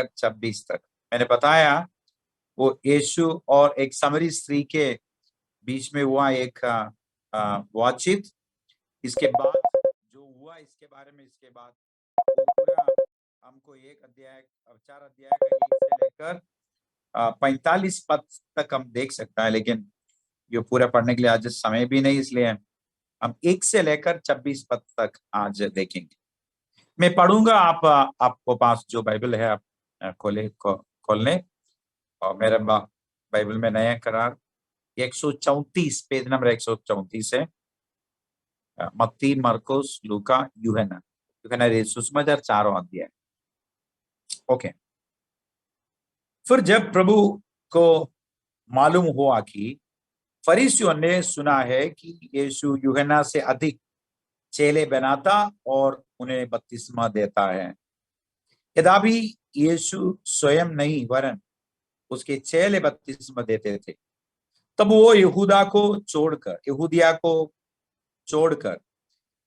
26 तक मैंने बताया वो यीशु और एक सामरी स्त्री के बीच में हुआ एक बातचीत। इसके बाद जो हुआ इसके बारे में, इसके बाद वो पूरा हमको एक अध्याय 4 अध्याय का 1 से लेकर 45 पद तक हम देख सकता है, लेकिन ये पूरा पढ़ने के लिए आज समय भी नहीं, इसलिए हम 1 से लेकर 26 पद तक आज देखेंगे। मैं पढ़ूंगा, आपको पास जो बाइबल है आप खोल लें। और मेरा बाइबल में नया करार 134 पेज नंबर 134 है। मत्ती, मरकुस, लूका, यूहन्ना सुसमाचार 4 अध्याय। ओके। फिर जब प्रभु को मालूम हुआ कि फरीसियों ने सुना है कि यीशु यूहन्ना से अधिक चेले बनाता और उन्हें बपतिस्मा देता है, यद्यपि यीशु स्वयं नहीं वरन उसके चेले बपतिस्मा देते थे, तब वो यहूदिया को छोड़कर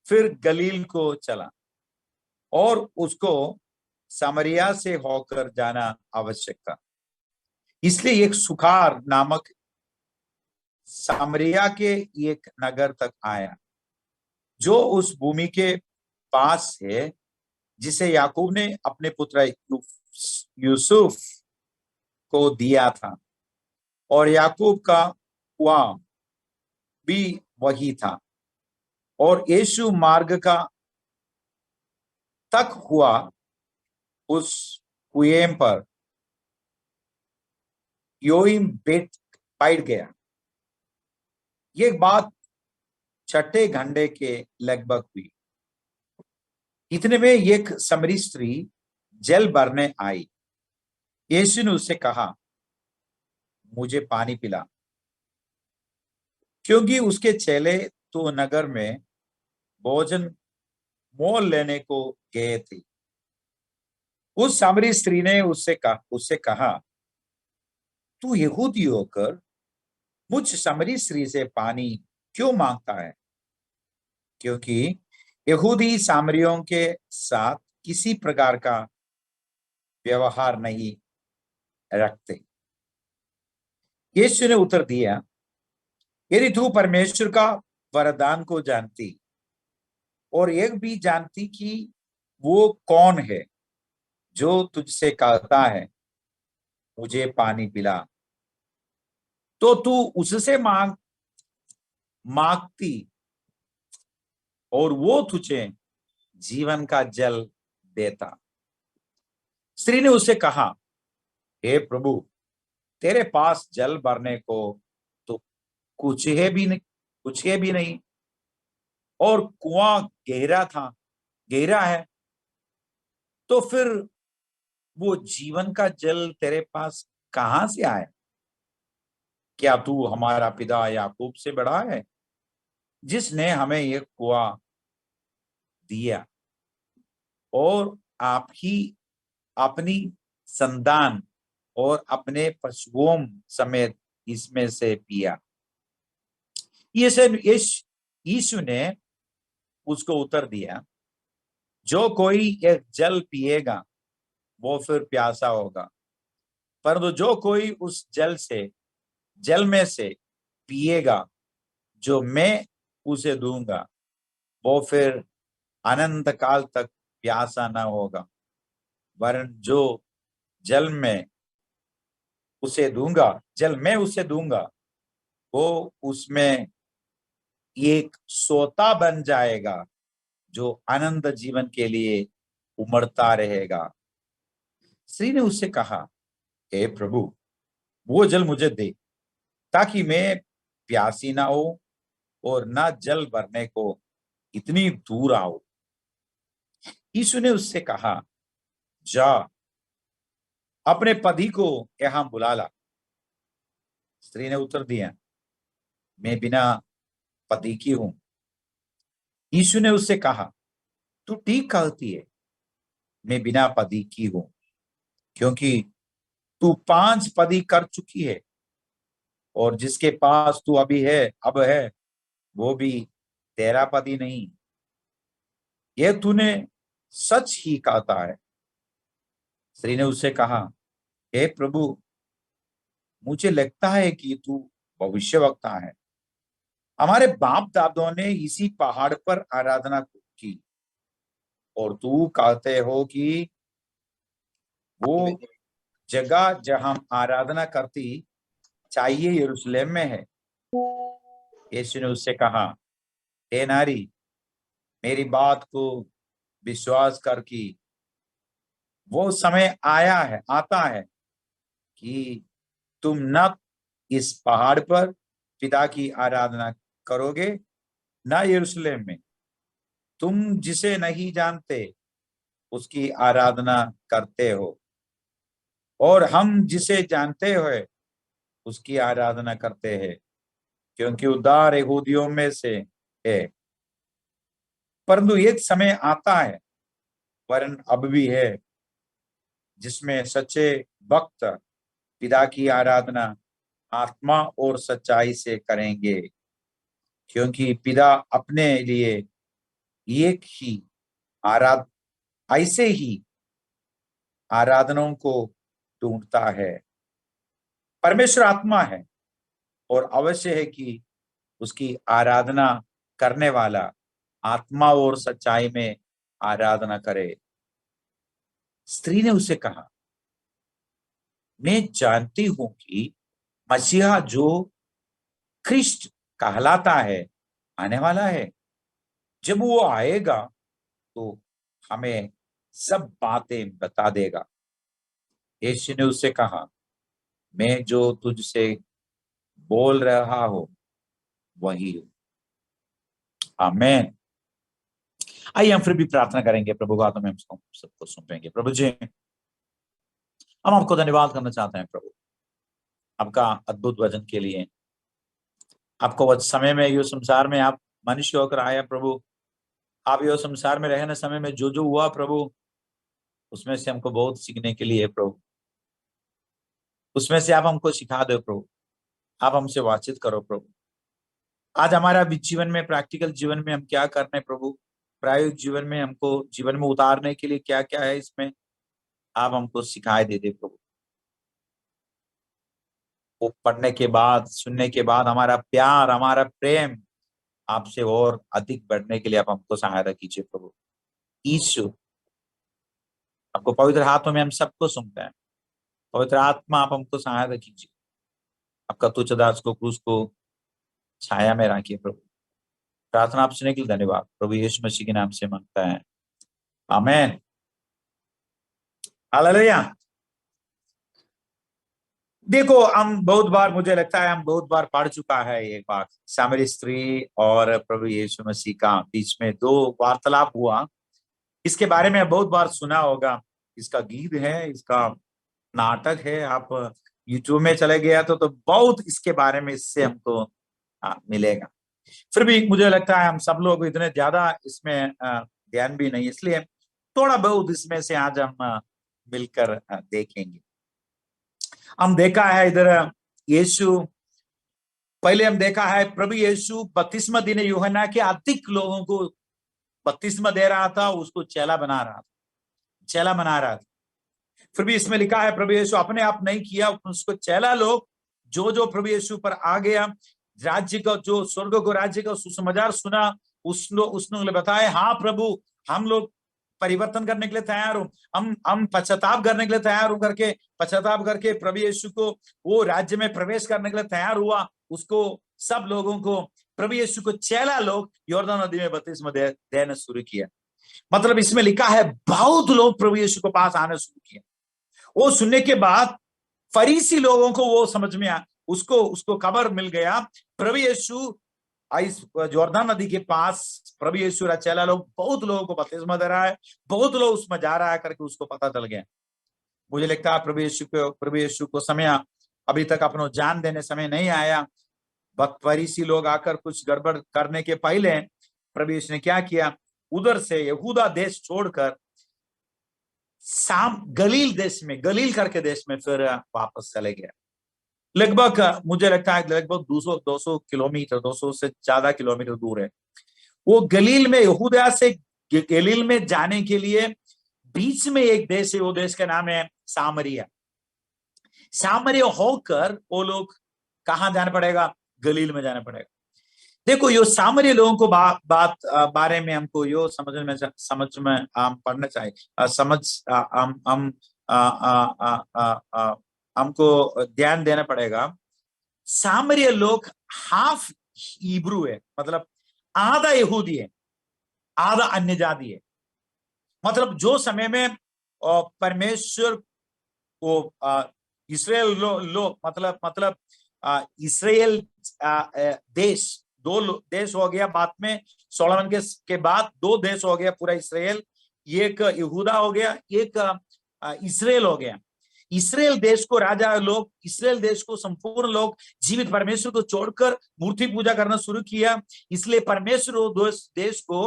फिर गलील को चला और उसको सामरिया से होकर जाना आवश्यक था। इसलिए एक सुखार नामक सामरिया के एक नगर तक आया, जो उस भूमि के पास है जिसे याकूब ने अपने पुत्र यूसुफ को दिया था, और याकूब का कुआं भी वही था। और यीशु मार्ग का तक हुआ उस कुएं पर योइम बैठ गया। ये बात 6 घंटे के लगभग हुई। इतने में एक सामरी स्त्री जल भरने आई। यीशु ने उससे कहा, मुझे पानी पिला, क्योंकि उसके चेले तो नगर में भोजन मोल लेने को गए थे। उस सामरी स्त्री ने उससे कहा, तू यहूदी होकर मुझ सामरी स्त्री से पानी क्यों मांगता है? क्योंकि यहूदी सामरियों के साथ किसी प्रकार का व्यवहार नहीं रखते। यीशु ने उत्तर दिया, यदि तू परमेश्वर का वरदान को जानती और एक भी जानती कि वो कौन है जो तुझसे कहता है, मुझे पानी पिला, तो तू उससे मांगती और वो तुझे जीवन का जल देता। स्त्री ने उससे कहा, हे प्रभु, तेरे पास जल भरने को तो कुछ है भी नहीं, और कुआं गहरा है, तो फिर वो जीवन का जल तेरे पास कहां से आए? क्या तू हमारा पिता याकूब से बड़ा है, जिसने हमें ये कुआं दिया, और आप ही अपनी संतान और अपने पशुओं समेत इसमें से पिया? यीशु ने उसको उत्तर दिया, जो कोई एक जल पिएगा वो फिर प्यासा होगा, परंतु जो कोई उस जल में से पिएगा जो मैं उसे दूंगा, वो फिर अनंत काल तक प्यासा न होगा, वरन जो जल मैं मैं उसे दूंगा, वो उसमें एक सोता बन जाएगा जो अनंत जीवन के लिए उमड़ता रहेगा। स्त्री ने उससे कहा, हे प्रभु, वो जल मुझे दे, ताकि मैं प्यासी ना हो और ना जल भरने को इतनी दूर आओ। यीशु ने उससे कहा, जा, अपने पति को यहाँ बुला ला। स्त्री ने उत्तर दिया, मैं बिना पति की हूं। यीशु ने उससे कहा, तू ठीक कहती है, मैं बिना पति की हूं, क्योंकि तू 5 पति कर चुकी है, और जिसके पास तू अब है वो भी तेरा पति नहीं। यह तूने सच ही कहता है। स्त्री ने उससे कहा, हे प्रभु, मुझे लगता है कि तू भविष्यवक्ता है। हमारे बाप दादों ने इसी पहाड़ पर आराधना की, और तू कहते हो कि वो जगह जहां हम आराधना करती चाहिए यरूशलेम में है। यीशु ने उससे कहा, हे नारी, मेरी बात को विश्वास कर कि वो समय आता है कि तुम न इस पहाड़ पर पिता की आराधना करोगे, न यरूशलेम में। तुम जिसे नहीं जानते उसकी आराधना करते हो, और हम जिसे जानते हो उसकी आराधना करते हैं, क्योंकि उद्धार यहूदियों में से है। परंतु एक समय आता है, वरन अब भी है, जिसमें सच्चे भक्त पिता की आराधना आत्मा और सच्चाई से करेंगे, क्योंकि पिता अपने लिए एक ही आराध ऐसे ही आराधनाओं को ढूंढता है। परमेश्वर आत्मा है, और अवश्य है कि उसकी आराधना करने वाला आत्मा और सच्चाई में आराधना करे। स्त्री ने उससे कहा, मैं जानती हूं कि मसीहा जो ख्रिस्ट कहलाता है आने वाला है। जब वो आएगा तो हमें सब बातें बता देगा। यीशु ने उससे कहा, मैं जो तुझसे बोल रहा हूं वही हूं। आमीन। आइए हम फिर भी प्रार्थना करेंगे प्रभु का, तो हम सबको सुनेंगे। प्रभु जी, हम आपको धन्यवाद करना चाहते हैं प्रभु, आपका अद्भुत वचन के लिए। आपको वह समय में यो संसार में आप मनुष्य होकर आया प्रभु। आप यो संसार में रहने समय में जो जो हुआ प्रभु, उसमें से हमको बहुत सीखने के लिए है प्रभु। उसमें से आप हमको सिखा दो प्रभु, आप हमसे बातचीत करो प्रभु। आज हमारा भी जीवन में, प्रैक्टिकल जीवन में हम क्या करने प्रभु, प्रायोगिक जीवन में हमको जीवन में उतारने के लिए क्या क्या है, इसमें आप हमको सिखाए दे प्रभु। वो पढ़ने के बाद, सुनने के बाद हमारा प्यार, हमारा प्रेम आपसे और अधिक बढ़ने के लिए आप हमको सहायता कीजिए प्रभु। यीशु, आपको पवित्र हाथों में हम सबको सुनते हैं। पवित्र आत्मा, आप हमको सहायता कीजिए। आपका तुच्छ दास को, क्रूस को छाया में रखिए प्रभु। प्रार्थना आप सुनने के लिए धन्यवाद प्रभु, यीशु मसीह के नाम से मांगता है, आमीन। हालेलुया। देखो, हम बहुत बार, मुझे लगता है हम बहुत बार पढ़ चुका है ये बात, सामरी स्त्री और प्रभु यीशु मसीह का बीच में दो वार्तालाप हुआ। इसके बारे में बहुत बार सुना होगा। इसका गीत है, इसका नाटक है। आप यूट्यूब में चले गया तो बहुत इसके बारे में इससे हमको मिलेगा। फिर भी मुझे लगता है हम सब लोग इतने ज्यादा इसमें ध्यान भी नहीं, इसलिए थोड़ा बहुत इसमें से आज हम मिलकर देखेंगे। हम देखा है इधर यीशु, पहले हम देखा है प्रभु यीशु बपतिस्मा देने यूहन्ना के अधिक लोगों को बपतिस्मा दे रहा था, उसको चेला बना रहा था। फिर भी इसमें लिखा है प्रभु यीशु अपने आप नहीं किया, उसको चेला लोग जो जो प्रभु यीशु पर आ गया, राज्य का, जो स्वर्ग को राज्य का सुसमाचार सुना, उसने बताया, हाँ प्रभु, हम लोग परिवर्तन करने के लिए तैयार हो, हम पश्चाताप करने के लिए तैयार हो करके, पश्चाताप करके प्रभु यीशु को वो राज्य में प्रवेश करने के लिए तैयार हुआ। उसको सब लोगों को, प्रभु यीशु को चेला लोग यॉर्दन नदी में बपतिस्मा देना शुरू किया। मतलब इसमें लिखा है बहुत लोग प्रभु यीशु के पास आना शुरू किया। वो सुनने के बाद फरीसी लोगों को वो समझ में आया, उसको खबर मिल गया प्रभु यीशु यॉर्दन नदी के पास, प्रभु यीशु चेला लोग बहुत लोगों को बपतिस्मा दे रहा है, बहुत लोग उसमें जा रहा है करके उसको पता चल गया। मुझे लगता है प्रभु यीशु को समय अभी तक अपना जान देने समय नहीं आया। फरीसी लोग आकर कुछ गड़बड़ करने के पहले प्रभु यीशु ने क्या किया, उधर से यहूदा देश छोड़कर गलील देश में, गलील करके देश में फिर वापस चले गया। लगभग मुझे लगता है लगभग 200 किलोमीटर, 200 से ज्यादा किलोमीटर दूर है वो गलील में। यहूदा से गलील में जाने के लिए बीच में एक देश है, वो देश का नाम है सामरिया। सामरिया होकर वो लोग कहाँ जाना पड़ेगा? गलील में जाना पड़ेगा। देखो, यो सामरिया लोगों को बात बारे में हमको यो समझ में हम पढ़ना चाहिए। हमको ध्यान देना पड़ेगा। सामरिया लोग हाफ हिब्रू है, मतलब आधा यहूदी है, आधा अन्य जाति है। मतलब जो समय में परमेश्वर को इसराइल लोग मतलब इसराइल देश, दो देश हो गया बाद में, सोलोमन के बाद दो देश हो गया पूरा इसराइल। एक यहूदा हो गया, एक इसराइल हो गया। इसराइल देश को राजा लोग, इसराइल देश को संपूर्ण लोग जीवित परमेश्वर को छोड़कर मूर्ति पूजा करना शुरू किया। इसलिए परमेश्वर देश को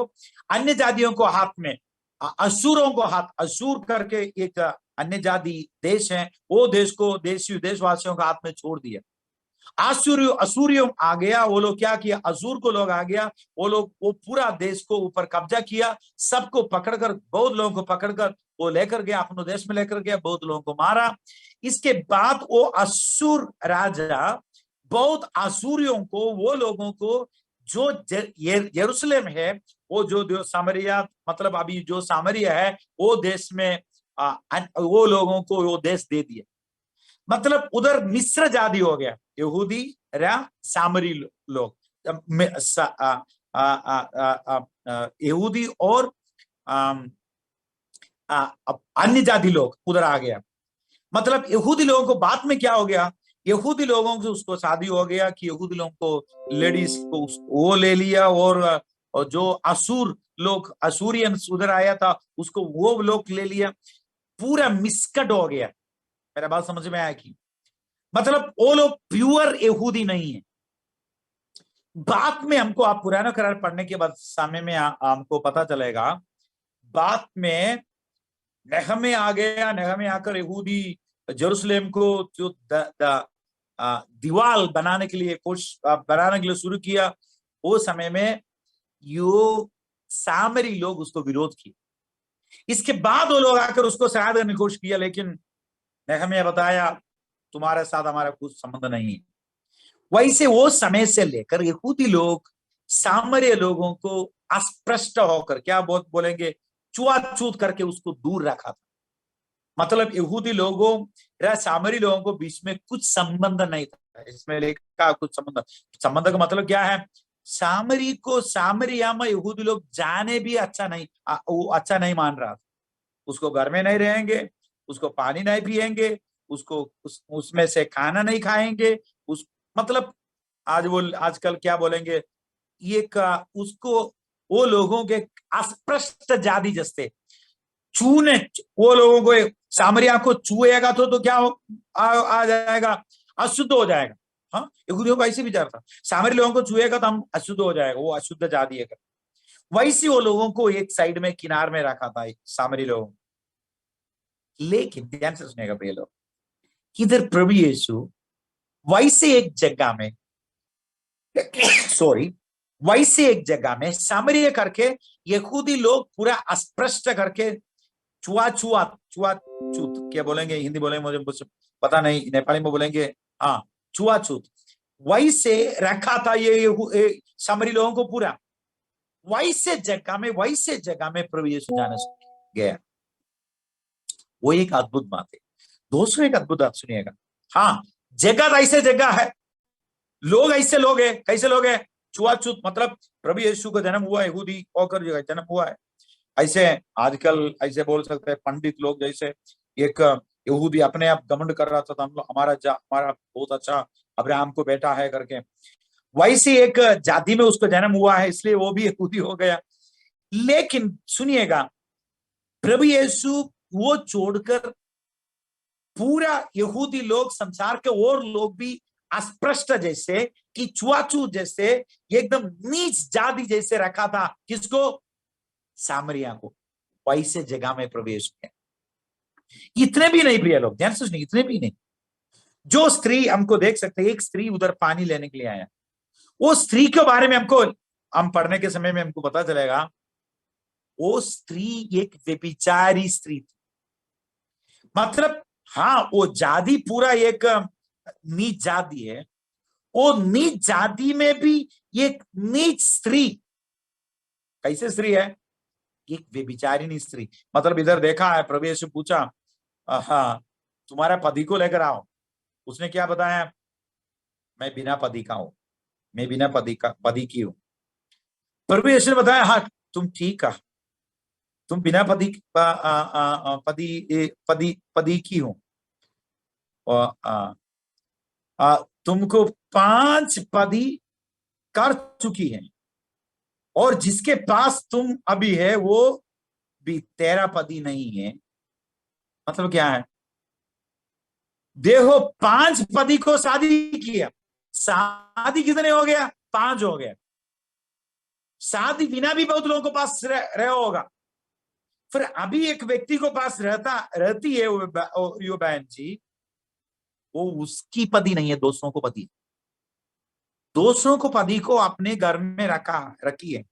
अन्य जातियों को हाथ में, असूरों को हाथ, असूर करके एक अन्य जाति देश है, वो देश को देशवासियों का हाथ में छोड़ दिया। असूरियों आ गया, वो लोग क्या किया? असूर को लोग आ गया, वो पूरा देश को ऊपर कब्जा किया। सबको पकड़कर, बहुत लोगों को पकड़कर वो लेकर गया, अपने देश में लेकर गया, बहुत लोगों को मारा। इसके बाद वो असूर राजा बहुत असूरियों को, वो लोगों को जो यरूशलेम है, वो जो सामरिया, मतलब अभी जो सामरिया है, वो देश में वो लोगों को वो देश दे दिया। मतलब उधर मिश्र जाति हो गया, यहूदी या सामरी लोग, यहूदी और अन्य जाति लोग उधर आ गया। मतलब यहूदी लोगों को बाद में क्या हो गया? यहूदी लोगों से उसको शादी हो गया कि यहूदी लोगों को लेडीज को वो ले लिया, और जो असूर लोग, असूरियंस उधर आया था, उसको वो लोग ले लिया। पूरा मिस्कट हो गया। मेरा बात समझ में आया कि मतलब वो लोग प्योर यहूदी नहीं है। बाद में हमको, आप पुराना करार पढ़ने के बाद सामने में हमको पता चलेगा, बाद में नेहम्याह आ गया। नेहम्याह आकर यहूदी जेरूशलेम को जो दीवार बनाने के लिए शुरू किया। वो समय में यो सामरी लोग उसको विरोध किए। इसके बाद वो लोग आकर उसको शायद करने की कोशिश किया, लेकिन नेहम्याह बताया, तुम्हारे साथ हमारा कुछ संबंध नहीं है। वैसे वो समय से लेकर यहूदी लोग सामरिया लोगों को अस्पृष्ट होकर, क्या बोलेंगे, छुआछूत करके उसको दूर रखा था। मतलब यहूदी लोगों या सामरी लोगों को बीच में कुछ संबंध नहीं था। इसमें लिखा कुछ संबंध का मतलब क्या है? सामरी को, सामरिया में यहूदी लोग जाने भी वो अच्छा नहीं मान रहा था। उसको घर में नहीं रहेंगे, उसको पानी नहीं पिएंगे, उसको उसमें से खाना नहीं खाएंगे। मतलब आजकल क्या बोलेंगे, उसको वो लोगों के अस्पृष्ट जाति जैसे छूने, वो लोगों को, सामरिया को छुएगा तो क्या आ जाएगा? अशुद्ध हो जाएगा। हाँ, यहूदियों का ऐसे विचार था, सामरी लोगों को छुएगा तो हम अशुद्ध हो जाएगा, वो अशुद्ध जाति है। वैसे वो लोगों को एक साइड में, किनार में रखा था सामरी लोगों। लेकिन ध्यान से सुनेगा प्रिय लोग, इधर प्रभु यीशु वैसे एक जगह में वैसे एक जगह में सामरिया करके यहूदी लोग पूरा अस्पृष्ट करके, छुआछूत क्या बोलेंगे, हिंदी बोलेंगे मुझे पता नहीं, नेपाली में बोलेंगे हाँ, छुआछूत, वैसे रखा था ये सामरी लोगों को पूरा। वैसे जगह में प्रभु यीशु जाने गया। वो एक अद्भुत बात है दोस्तों, एक अद्भुत बात सुनिएगा। हाँ, जगह ऐसे जगह है, लोग ऐसे लोग है, कैसे लोग है? छुआछूत। मतलब प्रभु यीशु का जन्म हुआ, यहूदी होकर जो जन्म हुआ है। ऐसे आजकल ऐसे बोल सकते हैं पंडित लोग, जैसे एक यहूदी अपने आप घमंड कर रहा था, हम लोग हमारा बहुत अच्छा अब्राहम को बेटा है करके। वैसे एक जाति में उसको जन्म हुआ है, इसलिए वो भी यहूदी हो गया। लेकिन सुनिएगा, प्रभु यीशु वो छोड़कर पूरा यहूदी लोग, संसार के और लोग भी अस्पृष्ट जैसे कि छुआछूत जैसे, एकदम नीच जाति जैसे रखा था। किसको? सामरिया को। वैसे जगह में प्रभु यीशु है। इतने भी नहीं प्रिय लोग, ध्यान से सुनिए, इतने भी नहीं। जो स्त्री हमको देख सकते हैं, एक स्त्री उधर पानी लेने के लिए आया, वो स्त्री के बारे में हम पढ़ने के समय में हमको पता चलेगा, वो स्त्री एक व्यभिचारी स्त्री थी। मतलब हाँ, वो जाति पूरा एक नीच जाति है। वो नीच जाति में भी एक नीच स्त्री, कैसे स्त्री है? एक व्यभिचारिणी स्त्री। मतलब इधर देखा है, प्रभु यीशु पूछा, हाँ तुम्हारा पति को लेकर आओ। उसने क्या बताया? मैं बिना पति का हूं, मैं बिना पति की हूं। प्रभु यीशु ने बताया, हाँ तुम ठीक कहा, तुम बिना पति की हो। और तुमको 5 पति कर चुकी है, और जिसके पास तुम अभी है वो भी तेरा पति नहीं है। मतलब क्या है? देखो, 5 पति को शादी किया, शादी कितने हो गया? 5 हो गया। शादी बिना भी बहुत लोगों के पास रहा होगा। फिर अभी एक व्यक्ति को पास रहती है वो बहन जी, वो उसकी पति नहीं है, दोस्तों को पति। दोस्तों को पति को अपने घर में रखी है।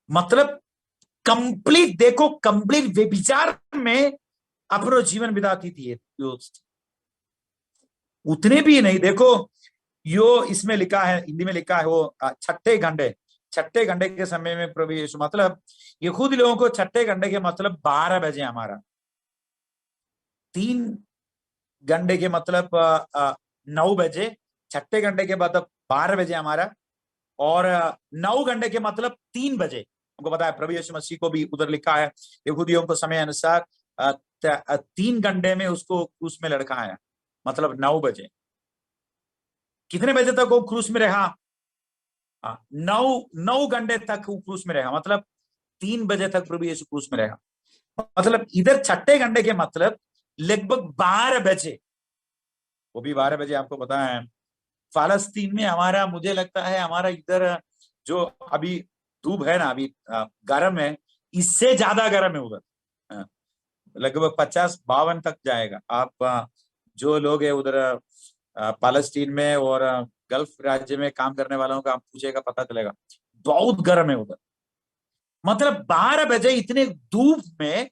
मतलब कंप्लीट, देखो कंप्लीट व्यभिचार में अपना जीवन बिताती थी। उतने भी नहीं, देखो यो इसमें लिखा है, हिंदी में लिखा है, वो छठे घंटे के समय में प्रभु यीशु, मतलब यहूदी लोगों को छठे घंटे के मतलब 12 बजे, हमारा 3 घंटे के मतलब 9 बजे, छठे घंटे के मतलब 12 बजे हमारा, और 9 घंटे के मतलब 3 बजे। हमको पता है प्रभु यीशु मसीह को भी उधर लिखा है, यहूदियों को समय अनुसार 3 घंटे में उसको क्रूस में लटका है, मतलब 9 बजे। कितने बजे तक वो क्रूस में रहा? 9 घंटे तक वो क्रूस में रहा, मतलब 3 बजे तक प्रभु यीशु क्रूस में रहा। मतलब इधर छठे घंटे के मतलब लगभग 12 बजे, वो भी 12 बजे। आपको पता है फालस्तीन में हमारा, मुझे लगता है हमारा इधर जो अभी धूप है ना, अभी गर्म है, इससे ज्यादा गर्म है उधर। लगभग 50-52 तक जाएगा। आप जो लोग है उधर पालस्तीन में और गल्फ राज्य में काम करने वालों का आप पूछेगा, पता चलेगा बहुत गर्म है उधर। मतलब 12 बजे इतने धूप में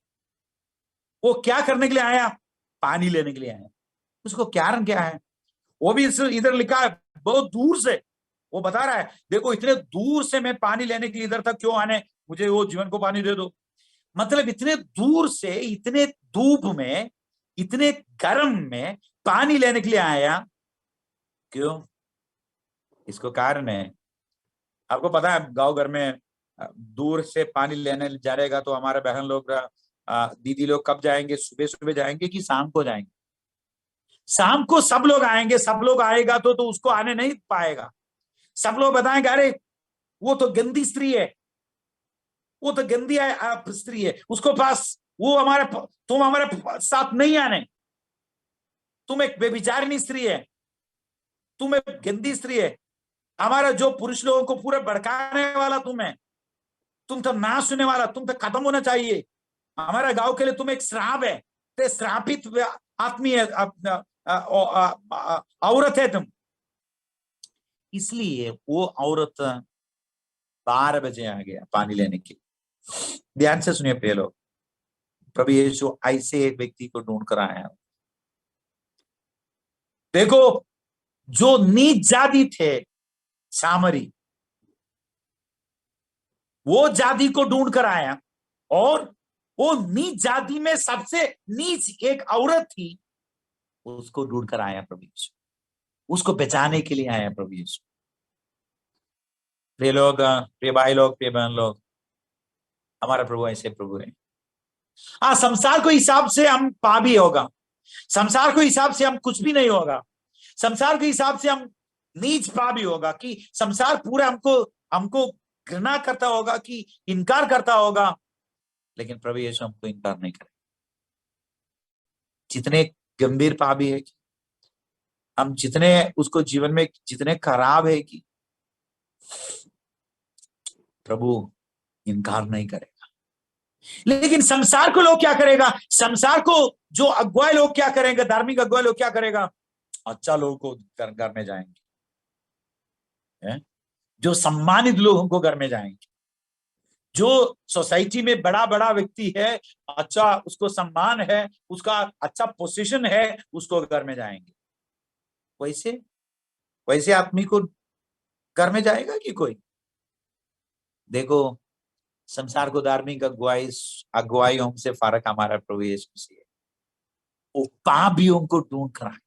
वो क्या करने के लिए आया? पानी लेने के लिए आया। उसको कारण क्या है? वो भी इधर लिखा है, बहुत दूर से वो बता रहा है, देखो इतने दूर से मैं पानी लेने के लिए इधर तक क्यों आने, मुझे वो जीवन को पानी दे दो। मतलब इतने दूर से, इतने धूप में, इतने गर्म में पानी लेने के लिए आया। क्यों? इसको कारण है, आपको पता है गांव घर में दूर से पानी लेने जा रहेगा तो हमारे बहन लोग, दीदी लोग कब जाएंगे? सुबह सुबह जाएंगे कि शाम को जाएंगे? शाम को सब लोग आएंगे। सब लोग आएगा तो उसको आने नहीं पाएगा। सब लोग बताएंगे, अरे वो तो गंदी स्त्री है, वो तो गंदी स्त्री है, उसको पास वो हमारे, तुम हमारे साथ नहीं आने, तुम एक बेविचारिणी स्त्री है, तुम एक गंदी स्त्री है, हमारा जो पुरुष लोगों को पूरा भड़काने वाला तुम है, तुम तो नाश होने वाला, तुम तो खत्म होना चाहिए, हमारा गांव के लिए तुम एक श्राप है, ते श्रापित आदमी है, औरत है तुम। इसलिए वो औरत 12 बजे आ गया पानी लेने के लिए। ध्यान से सुनिए प्रिय लोग, प्रभु यीशु ऐसे एक व्यक्ति को ढूंढ कर आया। देखो, जो नीच जाति थे सामरी, वो जाति को ढूंढ कर आया, और वो नीच जाति में सबसे नीच एक औरत थी, उसको ढूंढ कर आया प्रभु यीशु, उसको बचाने के लिए आया प्रभु यीशु। प्रिय लोग, प्रिय भाई लोग, प्रिय बहन लोग, हमारा प्रभु ऐसे प्रभु है। हाँ, संसार को हिसाब से हम पापी होगा, संसार को हिसाब से हम कुछ भी नहीं होगा, संसार के हिसाब से हम नीच पापी होगा, कि संसार पूरा हमको हमको घृणा करता होगा, कि इनकार करता होगा। लेकिन प्रभु यीशु हमको इनकार नहीं करे। जितने गंभीर पापी है कि हम, जितने उसको जीवन में जितने खराब है कि प्रभु इनकार नहीं करेगा। लेकिन संसार को लोग क्या करेगा? संसार को जो अगुवाई लोग क्या करेंगे? धार्मिक अगुवाई लोग क्या करेगा? अच्छा लोगों को घर में जाएंगे, जो सम्मानित लोग उनको घर में जाएंगे, जो सोसाइटी में बड़ा बड़ा व्यक्ति है, अच्छा उसको सम्मान है, उसका अच्छा पोजीशन है, उसको घर में जाएंगे। वैसे वैसे आदमी को घर में जाएगा कि कोई? देखो, संसार को धार्मिक अगुवाइयों से फर्क हमारा प्रभु यीशु मसीह है। वो पापियों को ढूंढ कर आया।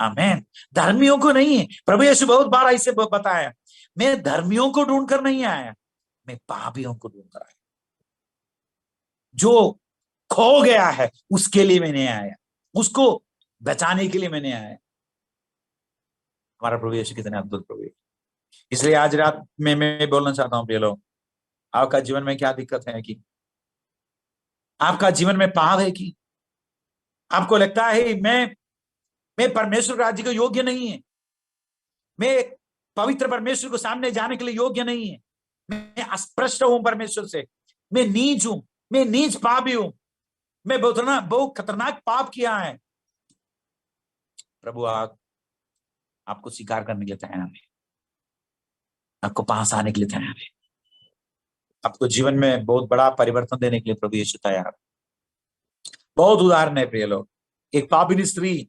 आमीन। धर्मियों को नहीं है। प्रभु यीशु बहुत बार ऐसे बताया, मैं धर्मियों को ढूंढ कर नहीं आया, मैं पापियों को ढूंढ कर आया। जो खो गया है उसके लिए मैंने आया, उसको बचाने के लिए मैंने आया। हमारा प्रभु यीशु कितने अद्भुत प्रभु है। इसलिए आज रात में मैं बोलना चाहता हूँ प्रिय लोग, आपका जीवन में क्या दिक्कत है? कि आपका जीवन में पाप है कि आपको लगता है मैं परमेश्वर राज्य के योग्य नहीं है, मैं पवित्र परमेश्वर को सामने जाने के लिए योग्य नहीं है, मैं अस्पृश्य हूं परमेश्वर से, मैं नीच हूं, मैं नीच पापी हूं, मैं बहुत खतरनाक पाप किया है। प्रभु आपको स्वीकार करने के लिए तैयार है, आपको पास आने के लिए तैयार है, आपको जीवन में बहुत बड़ा परिवर्तन देने के लिए प्रभु यीशु तैयार है। बहुत उदाहरण है प्रिय लोग। एक पापिनी स्त्री,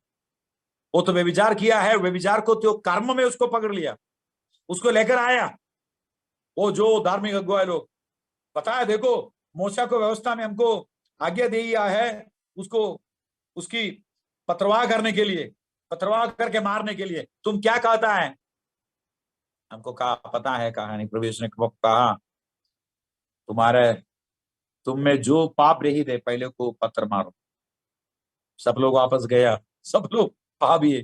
वो तो व्यभिचार किया है, व्यभिचार को तो कर्म में उसको पकड़ लिया, उसको लेकर आया वो जो धार्मिक अगुवा लोग, बताया देखो मूसा को व्यवस्था में हमको आज्ञा दिया है उसको उसकी पत्रवाह करने के लिए, पत्रवाह करके मारने के लिए, तुम क्या कहता है? हमको कहा पता है कहानी। प्रभु यीशु ने कहा तुम में जो पाप रहित है पहले को पत्थर मारो। सब लोग वापस गया, सब लोग पापी है,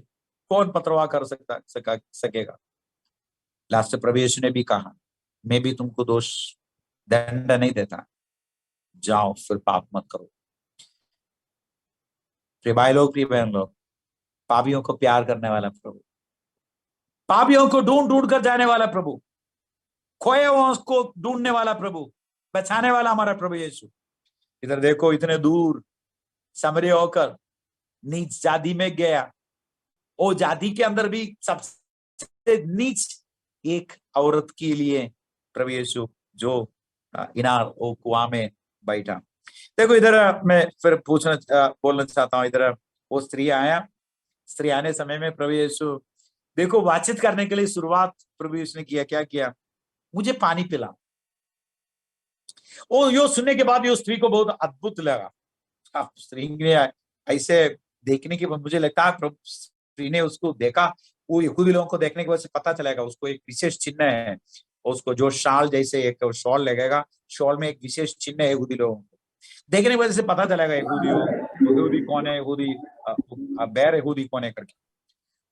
कौन पत्रवाह कर सकेगा? लास्ट प्रभु यीशु ने भी कहा मैं भी तुमको दोष दंड नहीं देता, जाओ फिर पाप मत करो। प्रिय भाई लोग, प्रिय बहन लोग, पापियों को प्यार करने वाला प्रभु, पापियों को ढूंढ ढूंढ कर जाने वाला प्रभु, खोए हुओं को ढूंढने वाला प्रभु, बचाने वाला हमारा प्रभु यीशु। इधर देखो, इतने दूर सामरिया होकर नीच जाति में गया, वो जाति के अंदर भी सबसे नीच एक औरत के लिए प्रभु यीशु जो इनार वो कुआं में बैठा। देखो इधर मैं फिर बोलना चाहता हूँ, इधर वो स्त्री आने समय में प्रभु यीशु देखो बातचीत करने के लिए शुरुआत प्रभु यीशु ने क्या किया, मुझे पानी पिला। वो यो सुनने के बाद यो स्त्री को बहुत अद्भुत लगा। स्त्री ने ऐसे देखने के बाद मुझे लगता है प्रभु स्त्री ने उसको देखा, वो यहूदी लोगों को देखने के बाद से पता चलेगा उसको एक विशेष चिन्ह है, उसको जो शाल जैसे एक शॉल लगेगा, शॉल में एक विशेष चिन्ह है यहूदी लोगों को देखने की वजह से पता चलेगा यहूदी कौन है, यहूदी बैर यहूदी कौन है करके।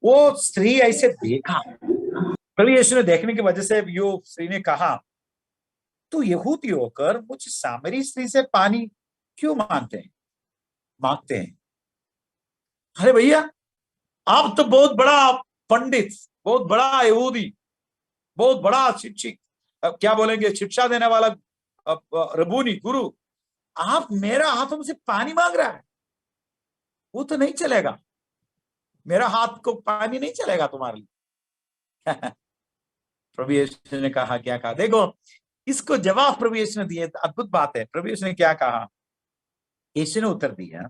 वो स्त्री ऐसे देखा, प्रभु यीशु ने देखने की वजह से यो स्त्री ने कहा तू यहूदी होकर मुझ सामरी स्त्री से पानी क्यों मांगते हैं? अरे भैया, आप तो बहुत बड़ा पंडित, बहुत बड़ा यहूदी, बहुत बड़ा शिक्षक, क्या बोलेंगे, शिक्षा देने वाला रबूनी गुरु, आप मेरा हाथों से पानी मांग रहा है? वो तो नहीं चलेगा, मेरा हाथ को पानी नहीं चलेगा तुम्हारे लिए। प्रभु यीशु ने कहा, क्या कहा? देखो इसको जवाब प्रभु यीशु ने दिए, अद्भुत बात है। प्रभु यीशु ने क्या कहा? यीशु ने उत्तर दिया,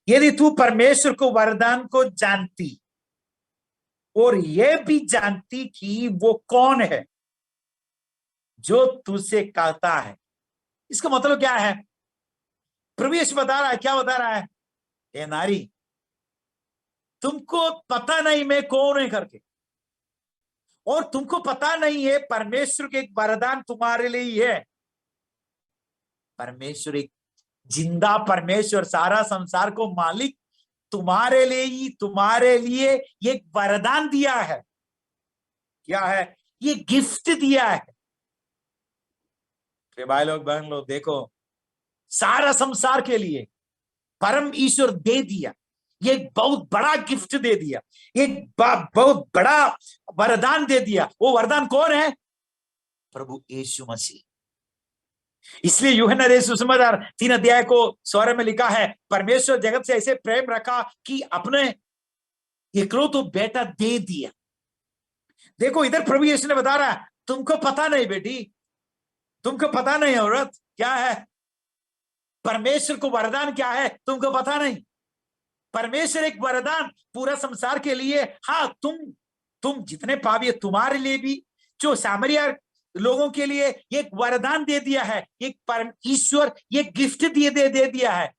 यदि तू परमेश्वर को वरदान को जानती और यह भी जानती कि वो कौन है जो तुझसे कहता है। इसका मतलब क्या है? प्रभु यीशु बता रहा है, क्या बता रहा है? ए नारी, तुमको पता नहीं मैं कौन है करके, और तुमको पता नहीं है परमेश्वर के एक वरदान तुम्हारे लिए ही है। परमेश्वर एक जिंदा परमेश्वर, सारा संसार को मालिक तुम्हारे लिए एक वरदान दिया है। क्या है? ये गिफ्ट दिया है। भाई लोग, बहन लोग, देखो सारा संसार के लिए परम ईश्वर दे दिया, ये बहुत बड़ा गिफ्ट दे दिया, एक बहुत बड़ा वरदान दे दिया। वो वरदान कौन है? प्रभु यीशु मसीह। इसलिए यूहन्ना सुसमाचार 3 अध्याय को 16 में लिखा है, परमेश्वर जगत से ऐसे प्रेम रखा कि अपने इकलौता बेटा दे दिया। देखो इधर प्रभु यीशु ने बता रहा है, तुमको पता नहीं बेटी, तुमको पता नहीं औरत क्या है, परमेश्वर को वरदान क्या है तुमको पता नहीं। परमेश्वर एक वरदान पूरा संसार के लिए, हाँ तुम जितने पापी है तुम्हारे लिए भी, जो सामरिया लोगों के लिए एक वरदान दे दिया है, एक परम ईश्वर ये गिफ्ट दे दिया है।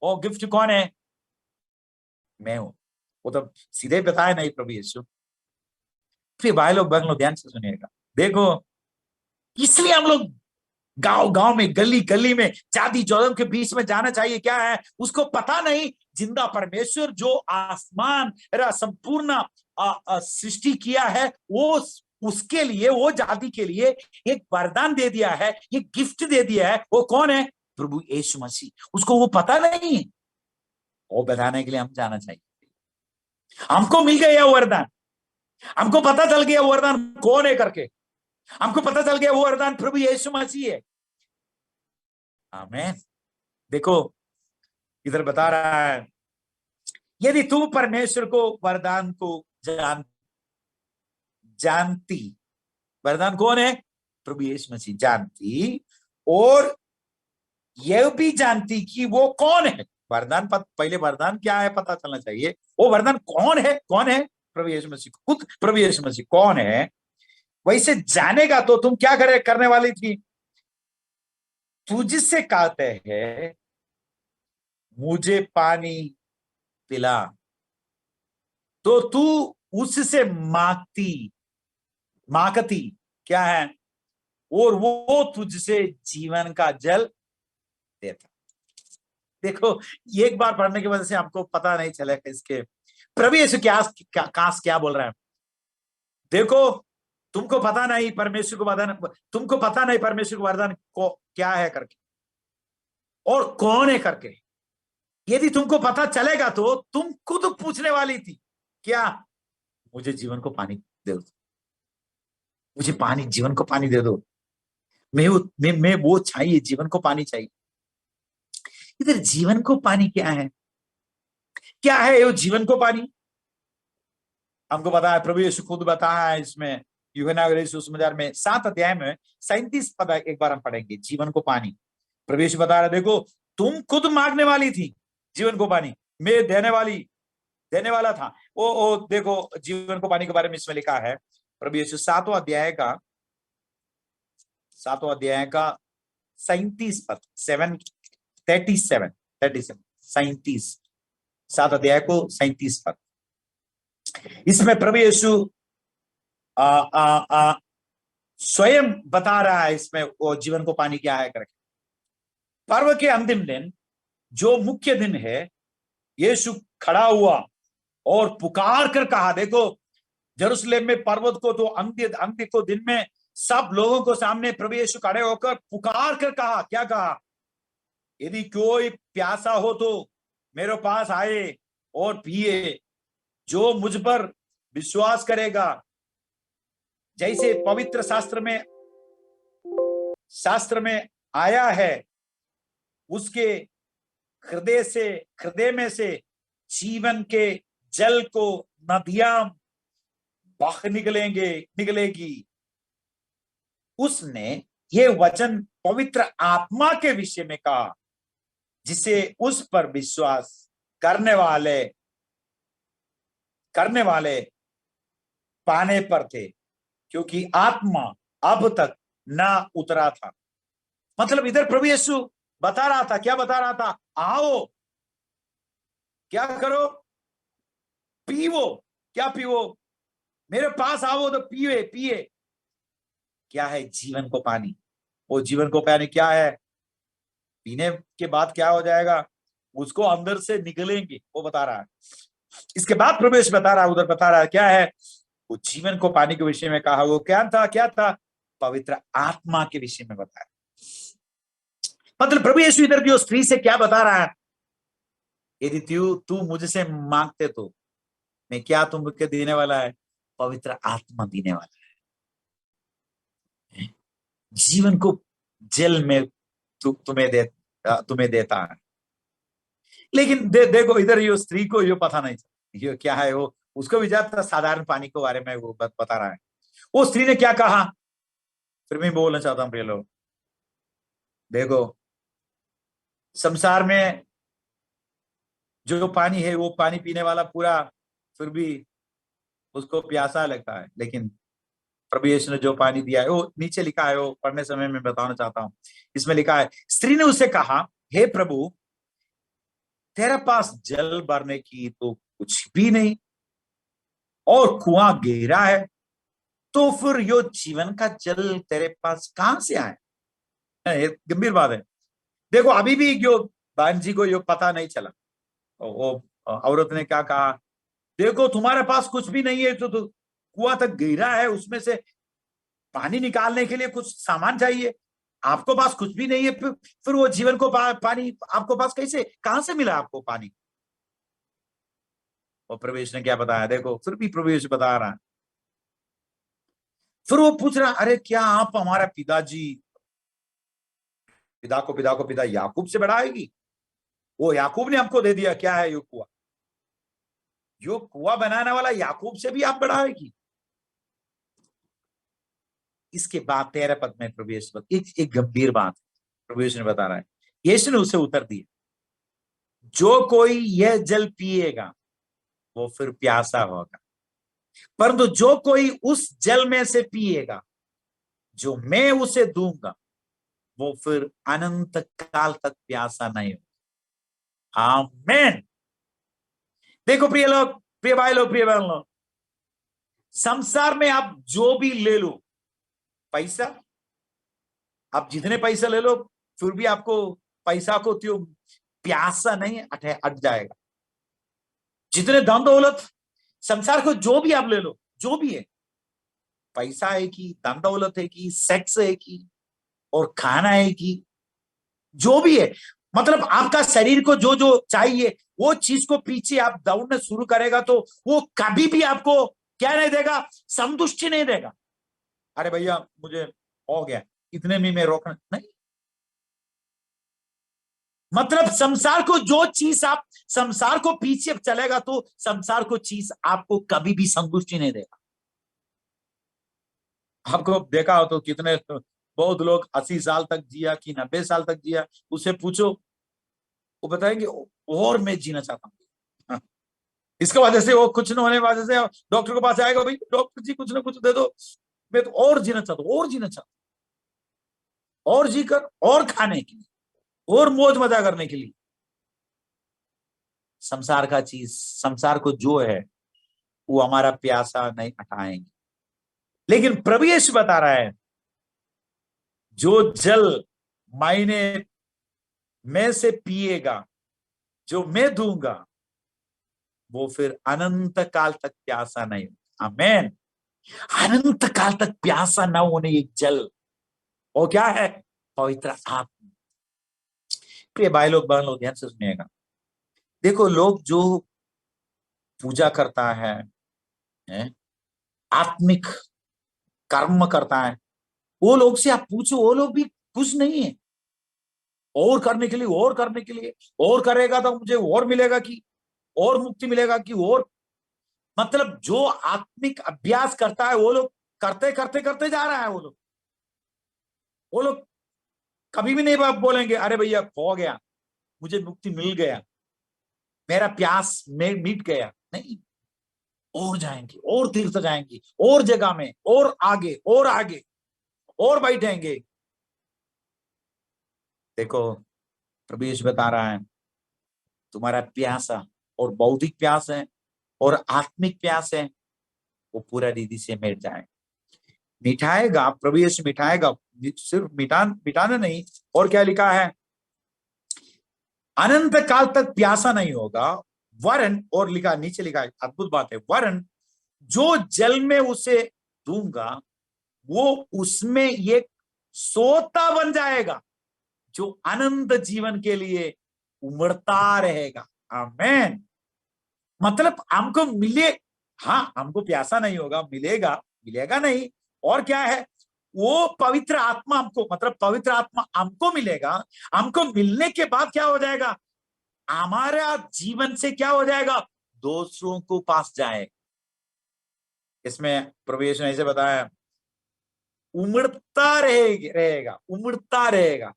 वो गिफ्ट कौन है? मैं हूं। वो तो सीधे बताया नहीं प्रभु यीशु। फिर भाई लोग बहन लोग ध्यान से सुनिएगा, देखो इसलिए हम लोग गांव गांव में, गली गली में, जाति जोधम के बीच में जाना चाहिए। क्या है उसको पता नहीं, जिंदा परमेश्वर जो आसमान संपूर्ण सृष्टि किया है, वो उसके लिए, वो जाति के लिए एक वरदान दे दिया है, एक गिफ्ट दे दिया है। वो कौन है? प्रभु यीशु मसीह। उसको वो पता नहीं है, वो बताने के लिए हम जाना चाहिए। हमको मिल गया वो वरदान, हमको पता चल गया वो वरदान कौन है करके, हमको पता चल गया वो वरदान प्रभु यीशु मसीह है। आमीन। देखो इधर बता रहा है, यदि तू परमेश्वर को वरदान को जानती, वरदान कौन है? प्रभु यीशु मसीह। जानती और यह भी जानती कि वो कौन है। वरदान पहले वरदान क्या है पता चलना चाहिए, वो वरदान कौन है? कौन है? प्रभु यीशु मसीह। खुद प्रभु यीशु मसीह कौन है वैसे जानेगा तो तुम क्या करने वाली थी? तुझसे कहते हैं मुझे पानी पिला, तो तू उससे मांगती क्या है? और वो तुझसे जीवन का जल देता। देखो एक बार पढ़ने की वजह से हमको पता नहीं चलेगा इसके प्रभु यीशु क्या बोल रहा है। देखो तुमको पता नहीं परमेश्वर को वरदान, तुमको पता नहीं परमेश्वर को वरदान को क्या है करके और कौन है करके। यदि तुमको पता चलेगा तो तुम खुद पूछने वाली थी क्या? मुझे जीवन को पानी दे दो, मुझे पानी, जीवन को पानी दे दो। मैं वो चाहिए, जीवन को पानी चाहिए। इधर जीवन को पानी क्या है? क्या है वो जीवन को पानी? हमको पता है, प्रभु यीशु खुद बताया है इसमें यूहन्ना सुसमाचार में 7 अध्याय में 37 पद एक बार हम पढ़ेंगे। जीवन को पानी प्रभु यीशु बता रहा, देखो तुम खुद मांगने वाली थी जीवन को पानी, मैं देने वाला था। ओ देखो जीवन को पानी के बारे में इसमें लिखा है प्रभु यीशु 7वां अध्याय का 37 पद 37 7 अध्याय को 37 पद। इसमें प्रभु यीशु स्वयं बता रहा है इसमें वो जीवन को पानी क्या है करके। पर्व के अंतिम दिन जो मुख्य दिन है, यीशु खड़ा हुआ और पुकार कर कहा, देखो यरूशलेम में पर्वत को तो अंत्य को दिन में सब लोगों को सामने प्रभु यीशु खड़े होकर पुकार कर कहा, क्या कहा? यदि कोई प्यासा हो तो मेरे पास आए और पिए, जो मुझ पर विश्वास करेगा, जैसे पवित्र शास्त्र में आया है, उसके हृदय में से जीवन के जल को नदियां बह निकलेगी। उसने ये वचन पवित्र आत्मा के विषय में कहा, जिसे उस पर विश्वास करने वाले पाने पर थे, क्योंकि आत्मा अब तक ना उतरा था। मतलब इधर प्रभु यीशु बता रहा था, क्या बता रहा था? आओ, क्या करो? पीवो। क्या पीवो? मेरे पास आओ तो पिए। क्या है? जीवन को पानी। वो जीवन को पानी क्या है? पीने के बाद क्या हो जाएगा? उसको अंदर से निकलेंगे, वो बता रहा है। इसके बाद प्रवेश बता रहा है, उधर बता रहा है क्या है? वो जीवन को पानी के विषय में कहा, वो क्या था? पवित्र आत्मा के विषय में बताया। मतलब प्रभु यीशु इधर की स्त्री से क्या बता रहा है? यदि तू मुझसे मांगते तो मैं क्या तुमको देने वाला है? पवित्र आत्मा देने वाला है। जीवन को जल में तुम्हें देता है। लेकिन देखो इधर ये स्त्री को ये पता नहीं ये क्या है, वो उसको भी ज्यादा साधारण पानी के बारे में वो बता रहा है। वो स्त्री ने क्या कहा? फिर मैं बोलना चाहता हूँ प्रिय लोग, देखो, संसार में जो पानी है वो पानी पीने वाला पूरा फिर भी उसको प्यासा लगता है, लेकिन प्रभु यीशु ने जो पानी दिया है, वो नीचे लिखा है, वो पढ़ने समय में बताना चाहता हूं। इसमें लिखा है, स्त्री ने उसे कहा, हे प्रभु, तेरे पास जल भरने की तो कुछ भी नहीं और कुआं गहरा है, तो फिर यो जीवन का जल तेरे पास कहां से आए? ये गंभीर बात है। देखो, अभी भी जो बहन जी को यो पता नहीं चला, वो औरत ने क्या कहा, देखो तुम्हारे पास कुछ भी नहीं है, तो कुआं तक गहरा है, उसमें से पानी निकालने के लिए कुछ सामान चाहिए, आपको पास कुछ भी नहीं है, फिर वो जीवन को पानी आपको पास कैसे, कहां से मिला आपको पानी? और प्रवेश ने क्या बताया, देखो फिर भी प्रवेश बता रहा है। फिर वो पूछ रहा, अरे क्या आप हमारा पिताजी, पिता को पिता याकूब से बढ़ाएगी? वो याकूब ने हमको दे दिया, क्या है यो कुआ? यो कुआ बनाने वाला याकूब से भी आप बढ़ाएगी? इसके बाद 13 पद में प्रवेश एक गंभीर बात प्रवेश ने बता रहा है। यीशु ने उसे उत्तर दिया, जो कोई यह जल पिएगा वो फिर प्यासा होगा, परंतु जो कोई उस जल में से पिएगा जो मैं उसे दूंगा वो फिर अनंत काल तक प्यासा नहीं होगा। आमीन। देखो प्रिय लोग, प्रिय भाई लोग, प्रिय बहन लोग, संसार में आप जो भी ले लो, पैसा, आप जितने पैसा ले लो, फिर भी आपको पैसा को त्यो प्यासा नहीं अट जाएगा। जितने धन दौलत, संसार को जो भी आप ले लो, जो भी है, पैसा है कि धन दौलत है कि सेक्स है कि और खाना है कि जो भी है, मतलब आपका शरीर को जो जो चाहिए वो चीज को पीछे आप दौड़ना शुरू करेगा तो वो कभी भी आपको क्या नहीं देगा, संतुष्टि नहीं देगा। अरे भैया मुझे हो गया, इतने में मैं रोकना नहीं। मतलब संसार को जो चीज आप संसार को पीछे चलेगा तो संसार को चीज आपको कभी भी संतुष्टि नहीं देगा। आपको देखा हो तो कितने बहुत लोग 80 साल तक जिया कि 90 साल तक जिया, उसे पूछो वो बताएंगे और मैं जीना चाहता हूँ। इसके वजह से वो कुछ न होने वजह से डॉक्टर के पास आएगा, भाई डॉक्टर जी कुछ ना कुछ दे दो, मैं तो और जीना चाहता हूँ, और जीना चाहता हूँ, और जीकर और खाने के लिए और मौज मजा करने के लिए। संसार का चीज, संसार को जो है वो हमारा प्यासा नहीं हटाएंगे। लेकिन प्रभु यीशु बता रहा है, जो जल मायने में से पिएगा जो मैं दूंगा वो फिर अनंत काल तक प्यासा नहीं होगा। आमीन। अनंत काल तक प्यासा न होने एक जल, वो क्या है? पवित्र आत्मा। प्रिय भाई लोग, बहन लोग, ध्यान से सुनिएगा। देखो, लोग जो पूजा करता है, आत्मिक कर्म करता है, वो लोग से आप पूछो, वो लोग भी खुश नहीं है। और करने के लिए, और करने के लिए, और करेगा तो मुझे और मिलेगा कि और मुक्ति मिलेगा कि और, मतलब जो आत्मिक अभ्यास करता है वो लोग करते करते करते जा रहा है। वो लोग कभी भी नहीं बोलेंगे, अरे भैया हो गया, मुझे मुक्ति मिल गया, मेरा प्यास में मिट गया। नहीं, और जाएंगे, और तीर्थ जाएंगे, और जगह में, और आगे और आगे और बैठेंगे। देखो, प्रभु यीशु बता रहा है, तुम्हारा प्यासा और बौद्धिक प्यास है और आत्मिक प्यास है, वो पूरा रीति से मिट जाए, मिठाएगा। प्रभु यीशु मिठाएगा, सिर्फ मिटाना नहीं, और क्या लिखा है, अनंत काल तक प्यासा नहीं होगा, वरन, और लिखा नीचे लिखा है, अद्भुत बात है, वरन जो जल में उसे दूंगा वो उसमें एक सोता बन जाएगा जो अनंत जीवन के लिए उमड़ता रहेगा। आमेन। मतलब हमको मिले, हाँ हमको प्यासा नहीं होगा, मिलेगा, मिलेगा नहीं, और क्या है, वो पवित्र आत्मा हमको, मतलब पवित्र आत्मा हमको मिलेगा। हमको मिलने के बाद क्या हो जाएगा, हमारा जीवन से क्या हो जाएगा, दूसरों को पास जाए। इसमें प्रभु यीशु ने ऐसे बताया, उमड़ता रहेगा, उमड़ता रहेगा।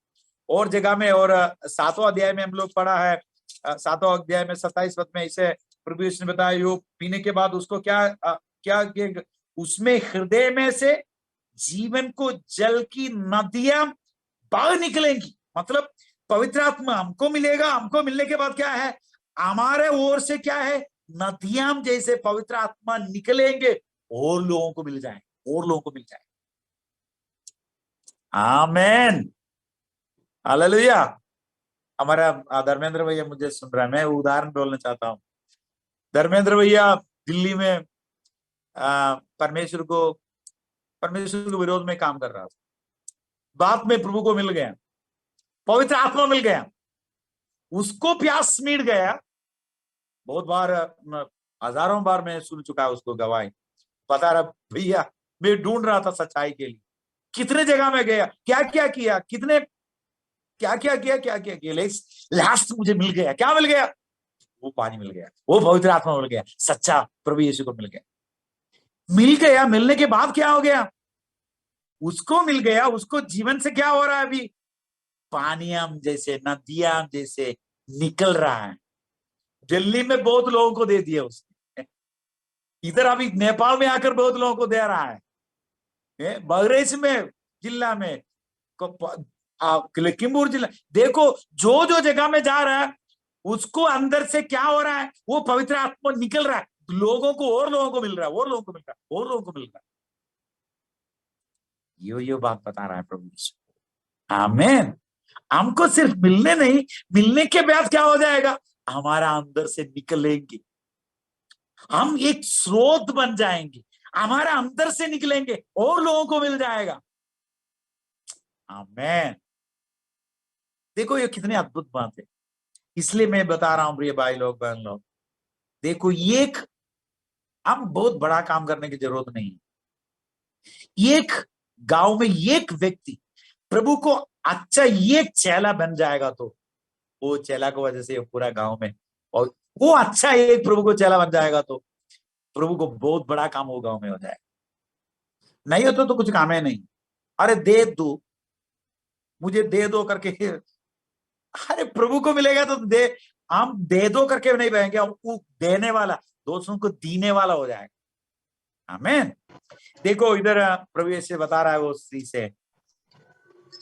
और जगह में, और 7वां अध्याय में हम लोग पढ़ा है, 7वां अध्याय में 27 पद में इसे प्रभु यीशु ने बताया, यो पीने के बाद उसको क्या उसमें हृदय में से जीवन को जल की नदियां बह निकलेंगी। मतलब पवित्र आत्मा हमको मिलेगा, हमको मिलने के बाद क्या है, हमारे ओर से क्या है, नदियां जैसे पवित्र आत्मा निकलेंगे, और लोगों को मिल जाए, और लोगों को मिल जाए। आमेन, हालेलुया। हमारा धर्मेंद्र भैया मुझे सुन रहा है, मैं उदाहरण बोलना चाहता हूँ। धर्मेंद्र भैया दिल्ली में परमेश्वर के विरोध में काम कर रहा था। बाद में प्रभु को मिल गया, पवित्र आत्मा मिल गया, उसको प्यास मिट गया। बहुत बार, हजारों बार मैं सुन चुका है उसको गवाही, बता रहा भैया मैं ढूंढ रहा था सच्चाई के लिए, कितने जगह में गया, क्या क्या किया, क्या क्या किया, लास्ट मुझे मिल गया। क्या मिल गया? वो पानी मिल गया, वो पवित्र आत्मा मिल गया, सच्चा प्रभु यीशु को मिल गया। मिलने के बाद क्या हो गया? उसको मिल गया, उसको जीवन से क्या हो रहा है अभी? पानियां जैसे, नदियां जैसे निकल रहा है। दिल्ली में बहुत लोगों को दे दिया उसने, इधर अभी नेपाल में आकर बहुत लोगों को दे रहा है, बहरेच में जिला में, लखीमपुर जिला, देखो जो जो जगह में जा रहा है उसको अंदर से क्या हो रहा है, वो पवित्र आत्मा निकल रहा है, लोगों को, और लोगों को मिल रहा है, और लोगों को मिल रहा है, और लोगों को मिल रहा है। यो बात बता रहा है प्रभु यीशु। आमीन। हमको सिर्फ मिलने नहीं, मिलने के बाद क्या हो जाएगा, हमारा अंदर से निकलेंगे, हम एक स्रोत बन जाएंगे, हमारा अंदर से निकलेंगे और लोगों को मिल जाएगा। आमीन। देखो ये कितनी अद्भुत बात है। इसलिए मैं बता रहा हूं प्रिय भाई लोग, बहन लोग, देखो एक, हम बहुत बड़ा काम करने की जरूरत नहीं है। एक गांव में एक व्यक्ति प्रभु को अच्छा एक चेला बन जाएगा, तो वो चेला की वजह से पूरा गांव में, और वो अच्छा एक प्रभु को चेला बन जाएगा, तो प्रभु को बहुत बड़ा काम वो गांव में हो जाएगा। नहीं हो तो कुछ काम है नहीं। अरे दे दो, मुझे दे दो करके, अरे प्रभु को मिलेगा तो दे, हम दे दो करके नहीं बहेंगे, वो देने वाला, दोस्तों को देने वाला हो जाएगा। आमीन। देखो इधर प्रभु ऐसे बता रहा है, वो स्त्री से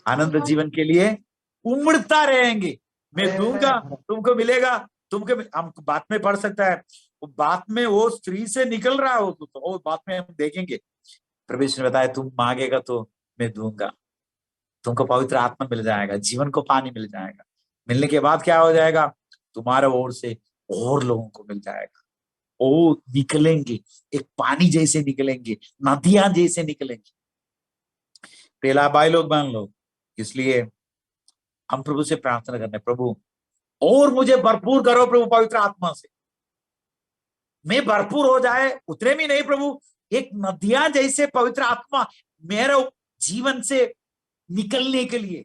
आनंद जीवन के लिए उमड़ता रहेंगे, मैं दूंगा, तुमको मिलेगा, तुमको, हम बात में पढ़ सकता है, बात में वो स्त्री से निकल रहा हो तो वो बात में हम देखेंगे। प्रभु ने बताया तुम मांगेगा तो मैं दूंगा, तुमको पवित्र आत्मा मिल जाएगा, जीवन को पानी मिल जाएगा। मिलने के बाद क्या हो जाएगा, तुम्हारे ओर से और लोगों को मिल जाएगा, वो निकलेंगे, एक पानी जैसे निकलेंगे, नदियां जैसे निकलेंगे। पहला भाई लोग, बहन लोग, इसलिए हम प्रभु से प्रार्थना करने, प्रभु और मुझे भरपूर करो प्रभु पवित्र आत्मा से, मैं भरपूर हो जाए, उतने भी नहीं प्रभु, एक नदियां जैसे पवित्र आत्मा मेरे जीवन से निकलने के लिए,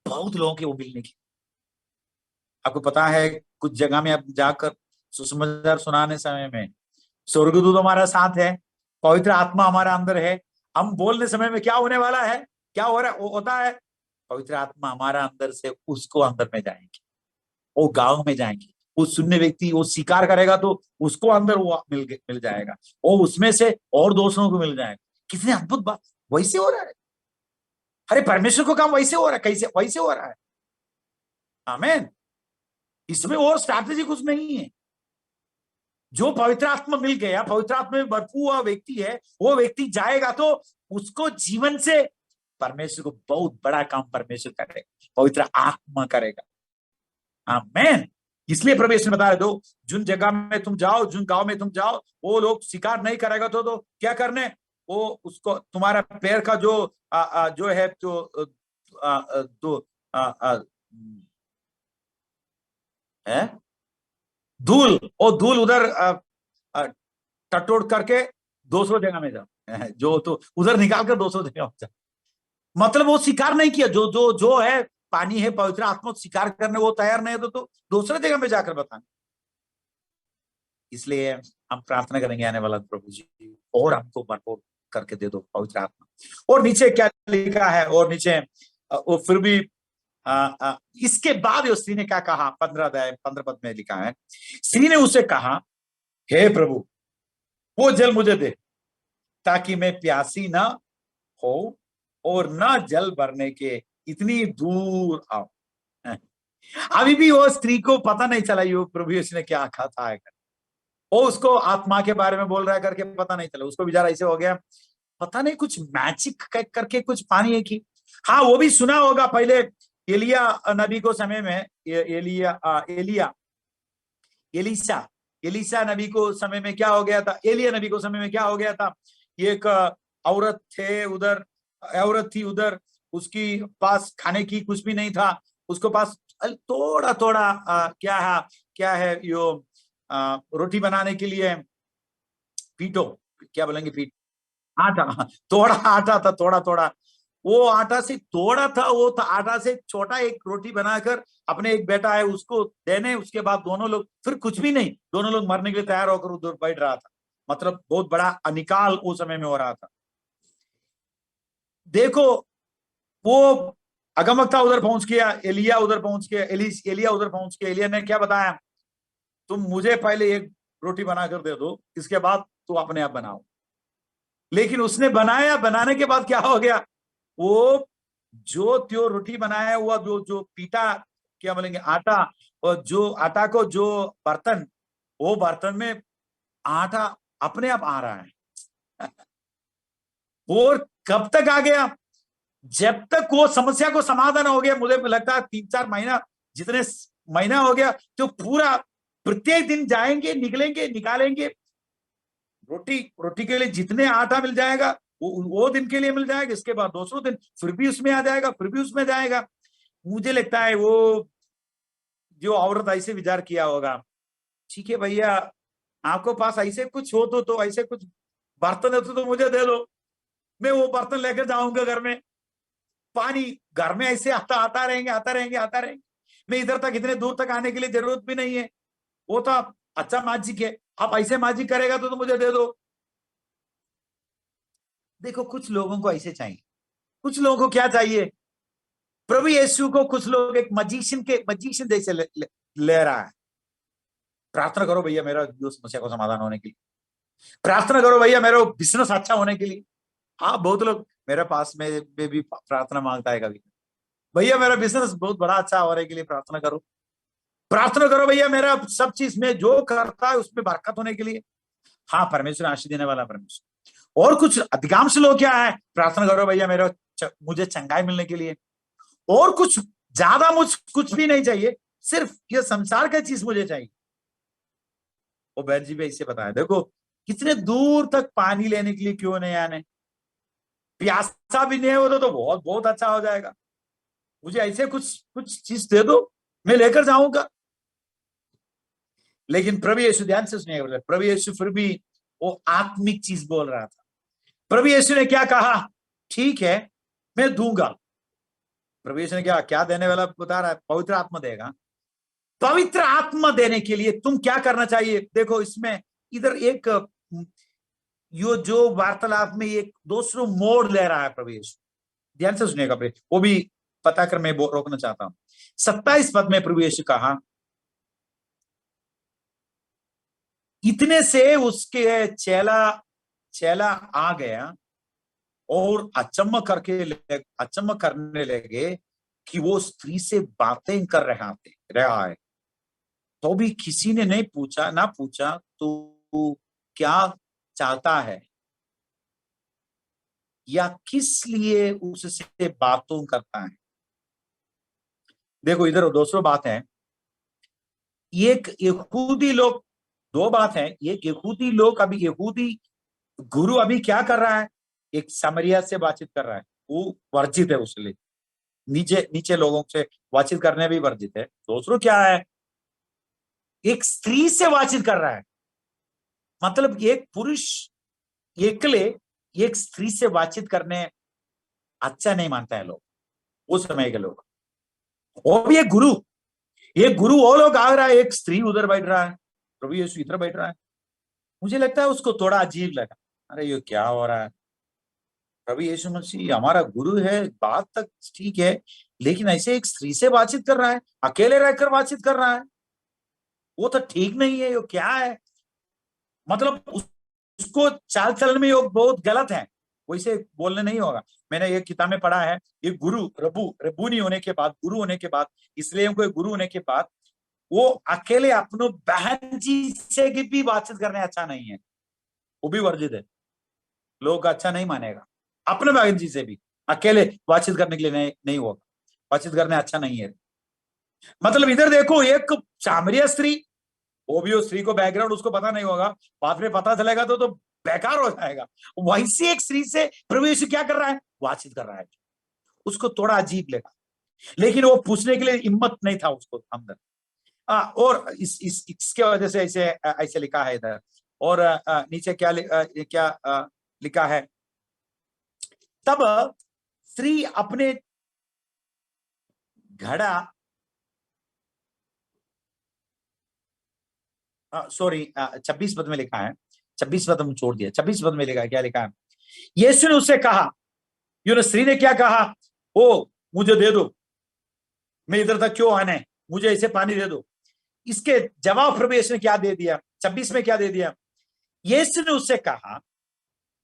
बहुत लोगों के वो मिलने की। आपको पता है कुछ जगह में आप जाकर सुसमाचार सुनाने समय में स्वर्गदूत हमारा साथ है, पवित्र आत्मा हमारा अंदर है, हम बोलने समय में क्या होने वाला है, क्या हो रहा है, वो होता है पवित्र आत्मा हमारा अंदर से उसको अंदर में जाएंगे, वो गांव में जाएंगे, वो सुनने व्यक्ति वो स्वीकार करेगा तो उसको अंदर वो मिल जाएगा, वो उसमें से और दोस्तों को मिल जाएगा। कितनी अद्भुत बात, वैसे हो रहा है। अरे परमेश्वर को काम वैसे हो रहा है, कैसे वैसे हो रहा है। आमीन। इसमें और स्ट्रैटेजी कुछ नहीं है। जो पवित्र आत्मा मिल गया, पवित्र आत्मा में भरपूर हुआ व्यक्ति है, वो व्यक्ति जाएगा तो उसको जीवन से परमेश्वर को बहुत बड़ा काम परमेश्वर करेगा, पवित्र आत्मा करेगा। आमीन। इसलिए परमेश्वर बता रहे दो, जिन जगह में तुम जाओ, जिन गांव में तुम जाओ, वो लोग स्वीकार नहीं करेगा तो क्या करने, वो उसको तुम्हारा पैर का जो है है धूल, वो धूल उधर टटोड़ करके 200 जगह में जाओ, जो तो उधर निकाल कर 200 जगह में जाओ। मतलब वो स्वीकार नहीं किया, जो जो जो है पानी है, पवित्र आत्मा स्वीकार करने वो तैयार नहीं है तो दूसरे जगह में जाकर बताना। इसलिए हम प्रार्थना करेंगे आने वाला प्रभु जी, और हमको भरपूर करके दे दो पवित्र आत्मा। और नीचे क्या लिखा है, और नीचे वो फिर भी इसके बाद उस स्त्री ने क्या कहा, 15 पद में लिखा है, स्त्री ने उसे कहा, हे प्रभु, वो जल मुझे दे ताकि मैं प्यासी ना हो और ना जल भरने के इतनी दूर आओ। अभी भी वो स्त्री को पता नहीं चला ये प्रभु यीशु ने क्या कहा था। वो उसको आत्मा के बारे में बोल रहा है करके पता नहीं चला, उसको बेचारा ऐसे हो गया, पता नहीं कुछ मैजिक करके कुछ पानी है कि, हाँ वो भी सुना होगा पहले एलिया नबी को समय में, एलिशा एलिशा नबी को समय में क्या हो गया था, एलिया नबी को समय में क्या हो गया था, एक औरत थी उधर, उसकी पास खाने की कुछ भी नहीं था, उसको पास थोड़ा थोड़ा क्या है यो रोटी बनाने के लिए पीटो, क्या बोलेंगे, आटा, थोड़ा आटा था, थोड़ा थोड़ा, वो आटा से थोड़ा था, वो था आटा से छोटा एक रोटी बनाकर अपने एक बेटा है उसको देने, उसके बाद दोनों लोग, फिर कुछ भी नहीं, दोनों लोग मरने के लिए तैयार होकर उधर बैठ रहा था। मतलब बहुत बड़ा अनिकाल उस समय में हो रहा था। देखो वो अगमवक्ता उधर पहुंच गया, एलिया उधर पहुंच गया, एलिया उधर पहुंच गया, एलिया ने क्या बताया, तुम मुझे पहले एक रोटी बनाकर दे दो, इसके बाद तू अपने आप बनाओ। लेकिन उसने बनाया, बनाने के बाद क्या हो गया, वो जो त्यो रोटी बनाया हुआ, जो पीटा, क्या बोलेंगे, आटा, और जो आटा को जो बर्तन, वो बर्तन में आटा अपने आप आ रहा है। और कब तक आ गया, जब तक वो समस्या को समाधान हो गया, मुझे लगता है 3-4 महीना, जितने महीना हो गया, तो पूरा प्रत्येक दिन जाएंगे, निकलेंगे, निकालेंगे, रोटी के लिए जितने आटा मिल जाएगा वो दिन के लिए मिल जाएगा, इसके बाद दूसरों दिन फिर भी उसमें आ जाएगा, फिर भी उसमें जाएगा। मुझे लगता है वो जो औरत ऐसे विचार किया होगा, ठीक है भैया, आपको पास ऐसे कुछ हो तो ऐसे कुछ बर्तन है तो मुझे दे दो, मैं वो बर्तन लेकर जाऊंगा घर में, पानी घर में ऐसे आता रहेंगे, मैं इधर तक इतने दूर तक आने के लिए जरूरत भी नहीं है, वो तो आप अच्छा मैजिक है, आप ऐसे मैजिक करेगा तो मुझे दे दो। देखो कुछ लोगों को ऐसे चाहिए, कुछ लोगों को क्या चाहिए, प्रभु यीशु को कुछ लोग एक मजिशियन जैसे ले रहा है। प्रार्थना करो भैया मेरा जो समस्या को समाधान होने के लिए, प्रार्थना करो भैया मेरा बिजनेस अच्छा होने के लिए। हाँ बहुत लोग मेरे पास में भी प्रार्थना मांगता है कभी, भैया मेरा बिजनेस बहुत बड़ा अच्छा होने के लिए प्रार्थना करो, प्रार्थना करो भैया मेरा सब चीज में जो करता है उसमें बरकत होने के लिए। हाँ परमेश्वर आशीष देने वाला परमेश्वर। और कुछ अधिकांश लोग क्या है, प्रार्थना करो भैया मेरा मुझे चंगाई मिलने के लिए, और कुछ ज्यादा मुझ कुछ भी नहीं चाहिए, सिर्फ ये संसार का चीज मुझे चाहिए। वो बहन जी भी ऐसे बताया, देखो कितने दूर तक पानी लेने के लिए क्यों नहीं आने, प्यासा भी नहीं हो तो बहुत बहुत अच्छा हो जाएगा, मुझे ऐसे कुछ कुछ चीज दे दो, मैं लेकर जाऊंगा। लेकिन प्रभु यीशु ध्यान से सुनिए, प्रभु यीशु फिर भी वो आत्मिक चीज बोल रहा था। प्रभु यीशु ने क्या कहा, ठीक है मैं दूंगा। प्रभु यीशु ने क्या क्या देने वाला बता रहा है, पवित्र आत्मा देगा। पवित्र आत्मा देने के लिए तुम क्या करना चाहिए, देखो इसमें इधर एक यो जो वार्तालाप में एक दूसरों मोड़ ले रहा है प्रभु यीशु, ध्यान से सुनिएगा, वो भी पता कर मैं रोकना चाहता हूं। 27 पद में प्रभु यीशु कहा, इतने से उसके चेला आ गया और अचम्म करने लगे कि वो स्त्री से बातें कर रहा है। तो भी किसी ने नहीं पूछा तो क्या चाहता है या किस लिए उससे बातों करता है। देखो इधर दूसरों बात है, एक यहूदी लोग, दो बात है, एक यहूदी लोग, अभी यहूदी गुरु अभी क्या कर रहा है, एक सामरिया से बातचीत कर रहा है, वो वर्जित है उसके लिए, नीचे नीचे लोगों से बातचीत करने भी वर्जित है। दूसरों क्या है, एक स्त्री से बातचीत कर रहा है, मतलब एक पुरुष एकले एक स्त्री से बातचीत करने अच्छा नहीं मानता है लोग, उस समय के लोग। वो भी एक गुरु वो लोग आ रहा है, एक स्त्री उधर बैठ रहा है, प्रभु यीशु इधर बैठ रहा है। मुझे लगता है उसको थोड़ा अजीब लगा, अरे ये क्या हो रहा है, प्रभु यीशु मसीह हमारा गुरु है, बात तक ठीक है, लेकिन ऐसे एक स्त्री से बातचीत कर रहा है, अकेले रहकर बातचीत कर रहा है, वो तो ठीक नहीं है। ये क्या है? मतलब उसको चाल चलन में योग बहुत गलत है, वैसे बोलने नहीं होगा। मैंने एक किताब में पढ़ा है, ये गुरु रबू रबू नहीं होने के बाद, गुरु होने के बाद, इसलिए कोई गुरु होने के बाद वो अकेले अपनों बहन जी से भी बातचीत करने अच्छा नहीं है, वो भी वर्जित है, लोग अच्छा नहीं मानेगा। अपने बहन जी से भी अकेले बातचीत करने के लिए नहीं होगा, बातचीत करने अच्छा नहीं है। मतलब इधर देखो, एक सामरिया स्त्री, वो भी उस स्त्री को बैकग्राउंड उसको पता नहीं होगा, बाद में पता चलेगा तो बेकार हो जाएगा। वैसी एक स्त्री से प्रभु यीशु क्या कर रहा है? बातचीत कर रहा है। उसको थोड़ा अजीब लगा, लेकिन वो पूछने के लिए हिम्मत नहीं था उसको अंदर। और इसके वजह से ऐसे ऐसे लिखा है इधर। और नीचे क्या लिखा है? तब स्त्री अपने घड़ा, सॉरी 26 पद में लिखा है, 26 पद हम छोड़ दिया, 26 पद में लिखा है, क्या लिखा है? यीशु ने उससे कहा, स्त्री ने क्या कहा? ओ मुझे दे दो, मैं इधर तक क्यों आने, मुझे इसे पानी दे दो। इसके जवाब प्रभु यीशु ने क्या दे दिया? 26 में क्या दे दिया? यीशु ने उससे कहा,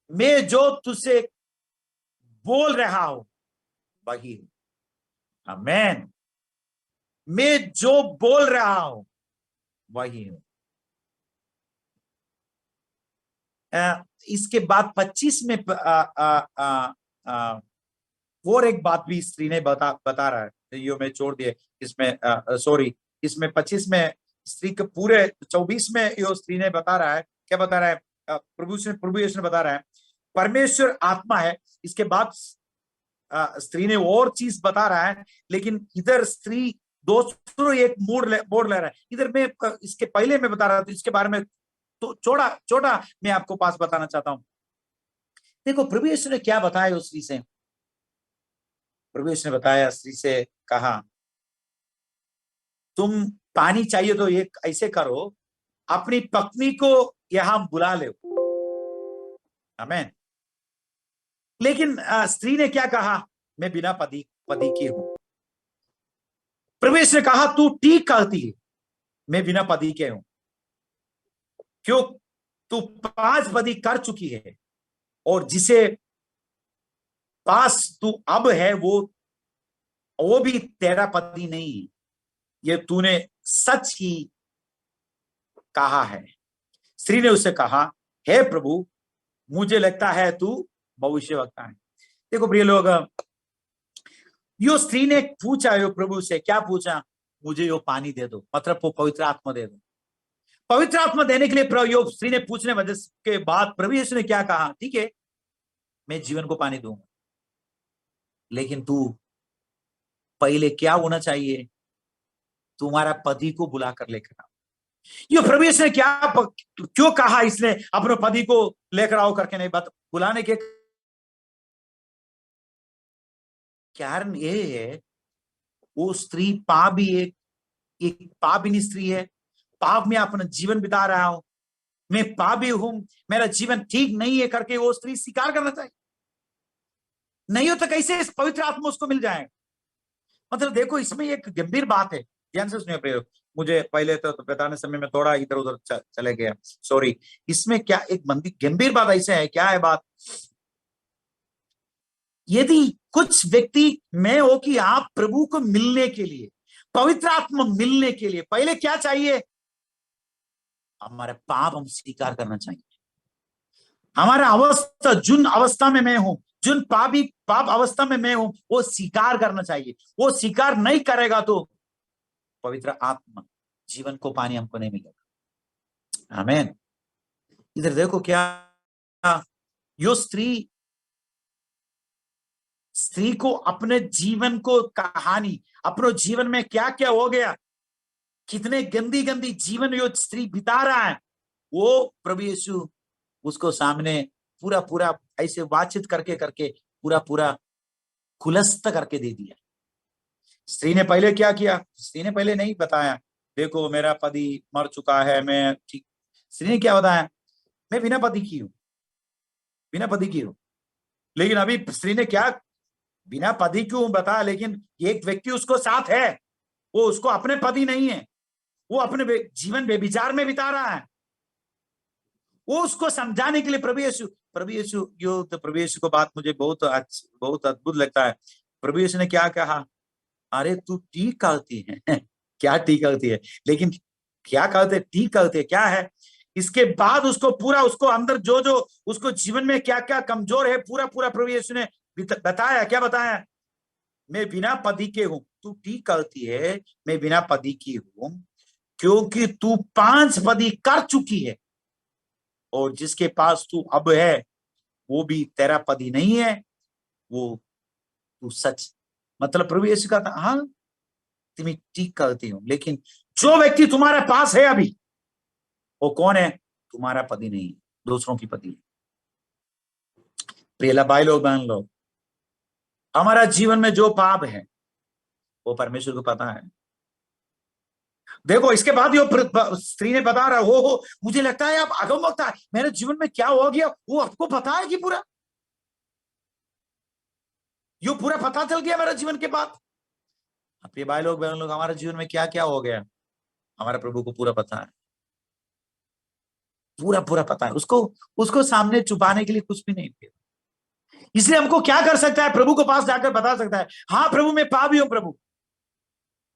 मैं जो तुझसे बोल रहा हूं वही हूं। आमेन। मैं जो बोल रहा हूं वही हूं। इसके बाद 25 में और एक बात भी स्त्री ने बता रहा है, यो मैं छोड़ दिए इसमें, सॉरी, इसमें 25 में स्त्री के पूरे 24 में यो स्त्री ने बता रहा है, क्या बता रहा है? प्रभु यीशु ने बता रहा है, परमेश्वर आत्मा है। इसके बाद स्त्री ने और चीज बता रहा है, लेकिन इधर स्त्री दूसरों एक मोड़ ले रहा है। इधर में इसके पहले में बता रहा था, इसके बारे में तो छोटा मैं आपको पास बताना चाहता हूं। देखो प्रभु यीशु ने क्या बताया उस स्त्री से। प्रभु यीशु ने बताया, स्त्री से कहा, तुम पानी चाहिए तो एक ऐसे करो, अपनी पत्नी को यहां बुला ले। आमेन। लेकिन स्त्री ने क्या कहा? मैं बिना पति की हूं। प्रभु यीशु ने कहा, तू ठीक कहती है, मैं बिना पति के हूं। क्यों? तू 5 पति कर चुकी है, और जिसे पास तू अब है वो भी तेरा पति नहीं। ये तूने सच ही कहा है। स्त्री ने उससे कहा, हे प्रभु, मुझे लगता है तू भविष्यवक्ता है। देखो प्रिय लोग, यो स्त्री ने पूछा यो प्रभु से, क्या पूछा? मुझे यो पानी दे दो, मतलब वो पवित्र आत्मा दे दो। पवित्र आत्मा देने के लिए यो स्त्री ने पूछने वजह के बाद प्रभु यीशु ने क्या कहा? ठीक है, मैं जीवन को पानी दूंगा, लेकिन तू पहले क्या होना चाहिए? तुम्हारा पति को बुला कर लेकर आओ। यो प्रभु यीशु ने क्यों कहा इसने अपने पति को लेकर आओ करके? नहीं, बात बुलाने के कारण ये है, वो स्त्री एक पापिनी स्त्री है, पाप में अपना जीवन बिता रहा हूं, मैं पापी हूं, मेरा जीवन ठीक नहीं है करके वो स्त्री स्वीकार करना चाहिए। नहीं हो तो कैसे इस पवित्र आत्मा उसको मिल जाएगा? मतलब देखो, इसमें एक गंभीर बात है, ध्यान से सुनिए प्रयोग। मुझे पहले तो बताने समय में थोड़ा इधर उधर चले गया, सॉरी। इसमें क्या एक गंभीर बात ऐसे है, क्या है बात? यदि कुछ व्यक्ति में हो कि आप प्रभु को मिलने के लिए, पवित्र आत्मा मिलने के लिए पहले क्या चाहिए? हमारे पाप हम स्वीकार करना चाहिए। हमारा अवस्था, जिन अवस्था में मैं हूं, जिन पाप अवस्था में मैं हूं, वो स्वीकार करना चाहिए। वो स्वीकार नहीं करेगा तो पवित्र आत्मा, जीवन को पानी हमको नहीं मिलेगा। आमेन। इधर देखो क्या, यो स्त्री को अपने जीवन को कहानी, अपने जीवन में क्या क्या हो गया, कितने गंदी गंदी जीवन यो स्त्री बिता रहा है, वो प्रभु यीशु उसको सामने पूरा पूरा ऐसे बातचीत करके करके पूरा खुलस्त करके दे दिया। स्त्री ने पहले क्या किया? स्त्री ने पहले नहीं बताया, देखो मेरा पति मर चुका है, मैं ठीक। स्त्री ने क्या बताया? मैं बिना पति की हूं, बिना पति की हूं। लेकिन अभी स्त्री ने क्या, बिना पति क्यों बता, लेकिन एक व्यक्ति उसको साथ है, वो उसको अपने पति नहीं है, वो अपने जीवन बेविचार में बिता रहा है। वो उसको समझाने के लिए प्रभु यीशु को बात मुझे बहुत अद्भुत लगता है। प्रभु यीशु ने क्या कहा, अरे तू ठीक करती है क्या ठीक करती है, लेकिन क्या करते, ठीक करते क्या है। इसके बाद उसको पूरा, उसको अंदर जो जो उसको जीवन में क्या क्या कमजोर है, पूरा पूरा प्रभु यीशु ने बताया। क्या बताया, मैं बिना पति के हूं, तू ठीक करती है, मैं बिना पति की हूं, क्योंकि तू 5 पति कर चुकी है, और जिसके पास तू अब है वो भी तेरा पति नहीं है, वो तू सच, मतलब प्रभु यीशु का था, हाँ तुम्हें ठीक करती हूं, लेकिन जो व्यक्ति तुम्हारे पास है अभी, वो कौन है, तुम्हारा पति नहीं, दूसरों की पति है। प्रिय भाई लोग, बहन लोग, हमारा जीवन में जो पाप है वो परमेश्वर को पता है। देखो इसके बाद यो स्त्री ने बता रहा, हो मुझे लगता है आप अगम वक्त है, मेरे जीवन में क्या हो गया वो आपको पता है कि पूरा, यो पूरा पता चल गया मेरे जीवन के बाद। प्रिय भाई लोग, बहन लोग, हमारे जीवन में क्या क्या हो गया, हमारे प्रभु को पूरा पता है, पूरा पूरा पता है। उसको सामने छुपाने के लिए कुछ भी नहीं थे। इसलिए हमको क्या कर सकता है, प्रभु के पास जाकर बता सकता है, हाँ प्रभु मैं पापी हूं, प्रभु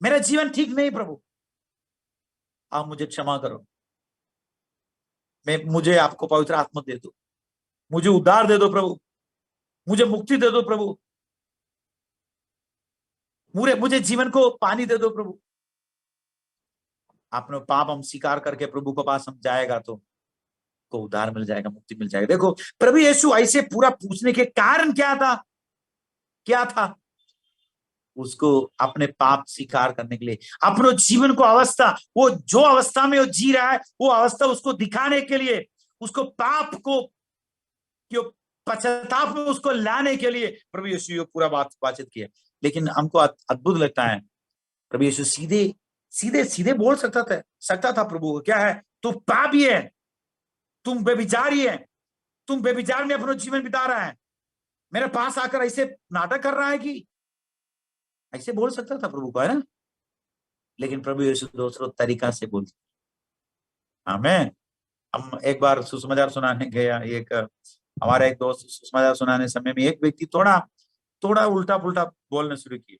मेरा जीवन ठीक नहीं, प्रभु आप मुझे क्षमा करो, मुझे आपको पवित्र आत्मा दे दो, मुझे उद्धार दे दो प्रभु, मुझे मुक्ति दे दो प्रभु, मुझे जीवन को पानी दे दो प्रभु। अपने पाप हम स्वीकार करके प्रभु के पास हम जाएगा तो को उद्धार मिल जाएगा, मुक्ति मिल जाएगा। देखो प्रभु यीशु ऐसे पूरा पूछने के कारण क्या था, क्या था, उसको अपने पाप स्वीकार करने के लिए, अपने जीवन को अवस्था, वो जो अवस्था में वो जी रहा है वो अवस्था उसको दिखाने के लिए, उसको पाप को पश्चाताप में उसको लाने के लिए प्रभु यीशु ये पूरा बातचीत किया। लेकिन हमको अद्भुत लगता है, प्रभु यीशु सीधे सीधे सीधे बोल सकता था प्रभु को, क्या है, तू पापी है, तुम बेविचारी है, तुम बेविचार में अपना जीवन बिता रहा है, मेरे पास आकर ऐसे नाटक कर रहा है, कि ऐसे बोल सकता था प्रभु को, है ना। लेकिन प्रभु यीशु दूसरों तरीका से बोलते। हमें हम एक बार सुसमाचार सुनाने गया, एक हमारा एक दोस्त सुसमाचार सुनाने समय में एक व्यक्ति थोड़ा थोड़ा उल्टा पुल्टा बोलने शुरू किया।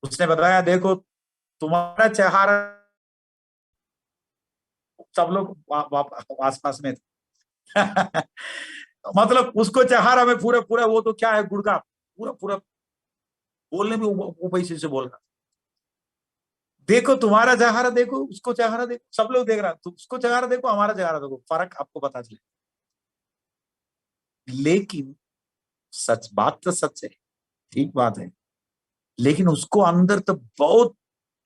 उसने बताया, देखो तुम्हारा चेहरा, सब लोग आसपास में थे मतलब उसको चेहरा में पूरा पूरा, वो तो क्या है, गुड़का पूरा पूरा बोलने में वो पैसे से बोल रहा, देखो तुम्हारा चेहरा देखो, उसको चेहरा देखो, सब लोग देख रहा, तो उसको चेहरा देखो, हमारा चेहरा देखो, फर्क आपको पता चले। लेकिन सच बात तो सच है, ठीक बात है, लेकिन उसको अंदर तो बहुत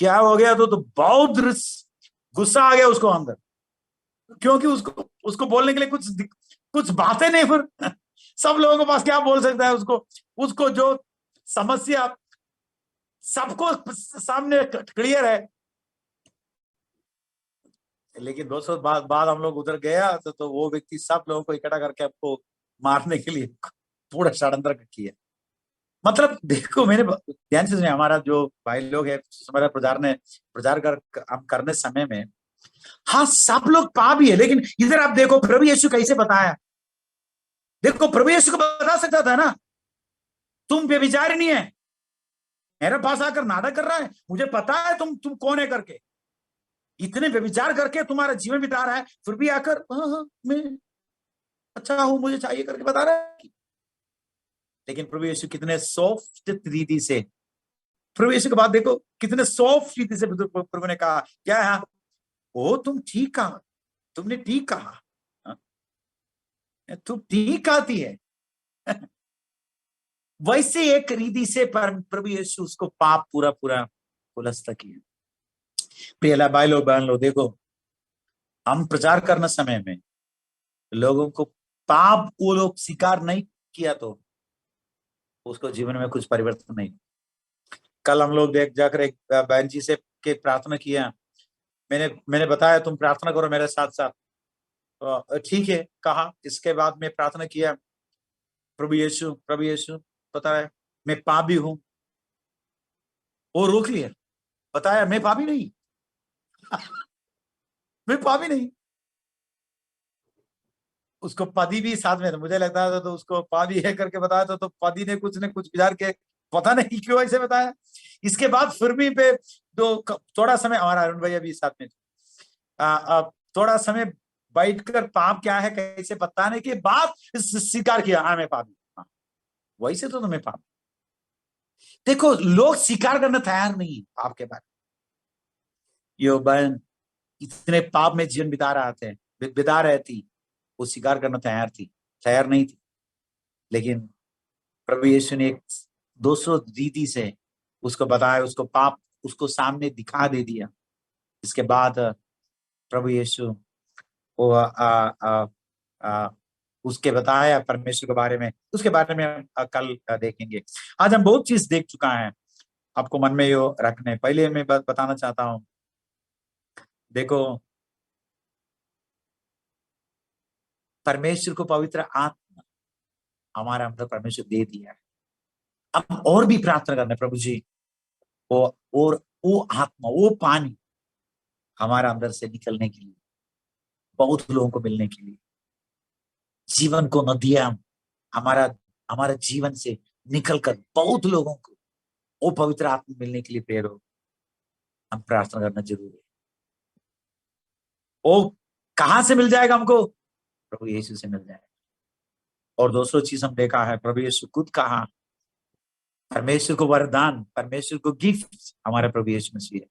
क्या हो गया, तो बहुत गुस्सा आ गया उसको अंदर, क्योंकि उसको उसको बोलने के लिए कुछ बातें नहीं, फिर सब लोगों के पास क्या बोल सकता है उसको, उसको जो समस्या सबको सामने क्लियर है। लेकिन 200 बाद हम लोग उधर गया तो वो व्यक्ति सब लोगों को इकट्ठा करके आपको मारने के लिए पूरा षड्यंत्र किया। मतलब देखो, मैंने ध्यान से सुने, हमारा जो भाई लोग है, हमारा प्रचार करने समय में, हाँ सब लोग पापी है, लेकिन इधर आप देखो प्रभु यीशु कैसे बताया। देखो प्रभु यीशु को बता सकता था ना, तुम व्यभिचारी नहीं है, मेरे पास आकर नाटक कर रहा है, मुझे पता है तुम कौन है करके, इतने व्यभिचार करके तुम्हारा जीवन बिता रहा है, फिर भी आकर हाँ मैं अच्छा हूं, मुझे चाहिए करके बता रहा है। लेकिन प्रभु यीशु कितने सॉफ्ट रीति से, प्रभु यीशु के बाद देखो कितने सॉफ्ट रीति से प्रभु ने कहा, क्या है, ओ तुम ठीक कहा, तुमने ठीक कहा, तुम ठीक कहती है वैसे एक रीति से प्रभु यीशु उसको पाप पूरा पूरा खुलस्ता किया। प्रिय भाई लोग, बहन लोग, देखो हम प्रचार करने समय में लोगों को पाप वो लोग स्वीकार नहीं किया तो उसको जीवन में कुछ परिवर्तन नहीं। कल हम लोग देख जाकर एक बहन जी से के प्रार्थना किया, मैंने बताया तुम प्रार्थना करो मेरे साथ साथ, ठीक है कहा। इसके बाद में प्रार्थना किया, प्रभु यीशु पता है मैं पापी हूं, वो रोक लिया, बताया मैं पापी नहीं। मैं पापी नहीं। उसको पति भी साथ में था, मुझे लगता था तो उसको पापी है करके बताया तो पति ने कुछ विचार के पता नहीं क्यों ऐसे बताया। इसके बाद फिर भी पे थोड़ा समय, हमारा अरुण भैया भी साथ में थोड़ा समय बैठकर पाप क्या है कैसे बताने के बाद स्वीकार किया, हाँ मैं पापी। हाँ, वैसे तो मैं पापी। देखो लोग स्वीकार करने तैयार नहीं है पाप के बारे में। यो बहन इतने पाप में जीवन बिता रहे थी, वो स्वीकार करना तैयार नहीं थी। लेकिन प्रभु यीशु ने एक दूसरों रीति से उसको बताया, उसको पाप उसको सामने दिखा दे दिया। इसके बाद प्रभु यीशु वो उसके बताया परमेश्वर के बारे में, उसके बारे में हम कल देखेंगे। आज हम बहुत चीज देख चुका है, आपको मन में यो रखने। पहले मैं बताना चाहता हूं, देखो परमेश्वर को पवित्र आत्मा हमारे अंदर परमेश्वर दे दिया है। हम और भी प्रार्थना करना, प्रभु जी वो और वो आत्मा वो पानी हमारे अंदर से निकलने के लिए, बहुत लोगों को मिलने के लिए, जीवन को नदियां हमारा हमारे जीवन से निकलकर बहुत लोगों को वो पवित्र आत्मा मिलने के लिए प्रेरो हम प्रार्थना करना जरूरी है। वो कहां से मिल जाएगा हमको? प्रभु यीशु से मिल जाएगा। और दूसरी चीज हम देखा है, प्रभु यीशु खुद कहा, परमेश्वर को वरदान, परमेश्वर को गिफ्ट हमारे प्रभु यीशु मसीह है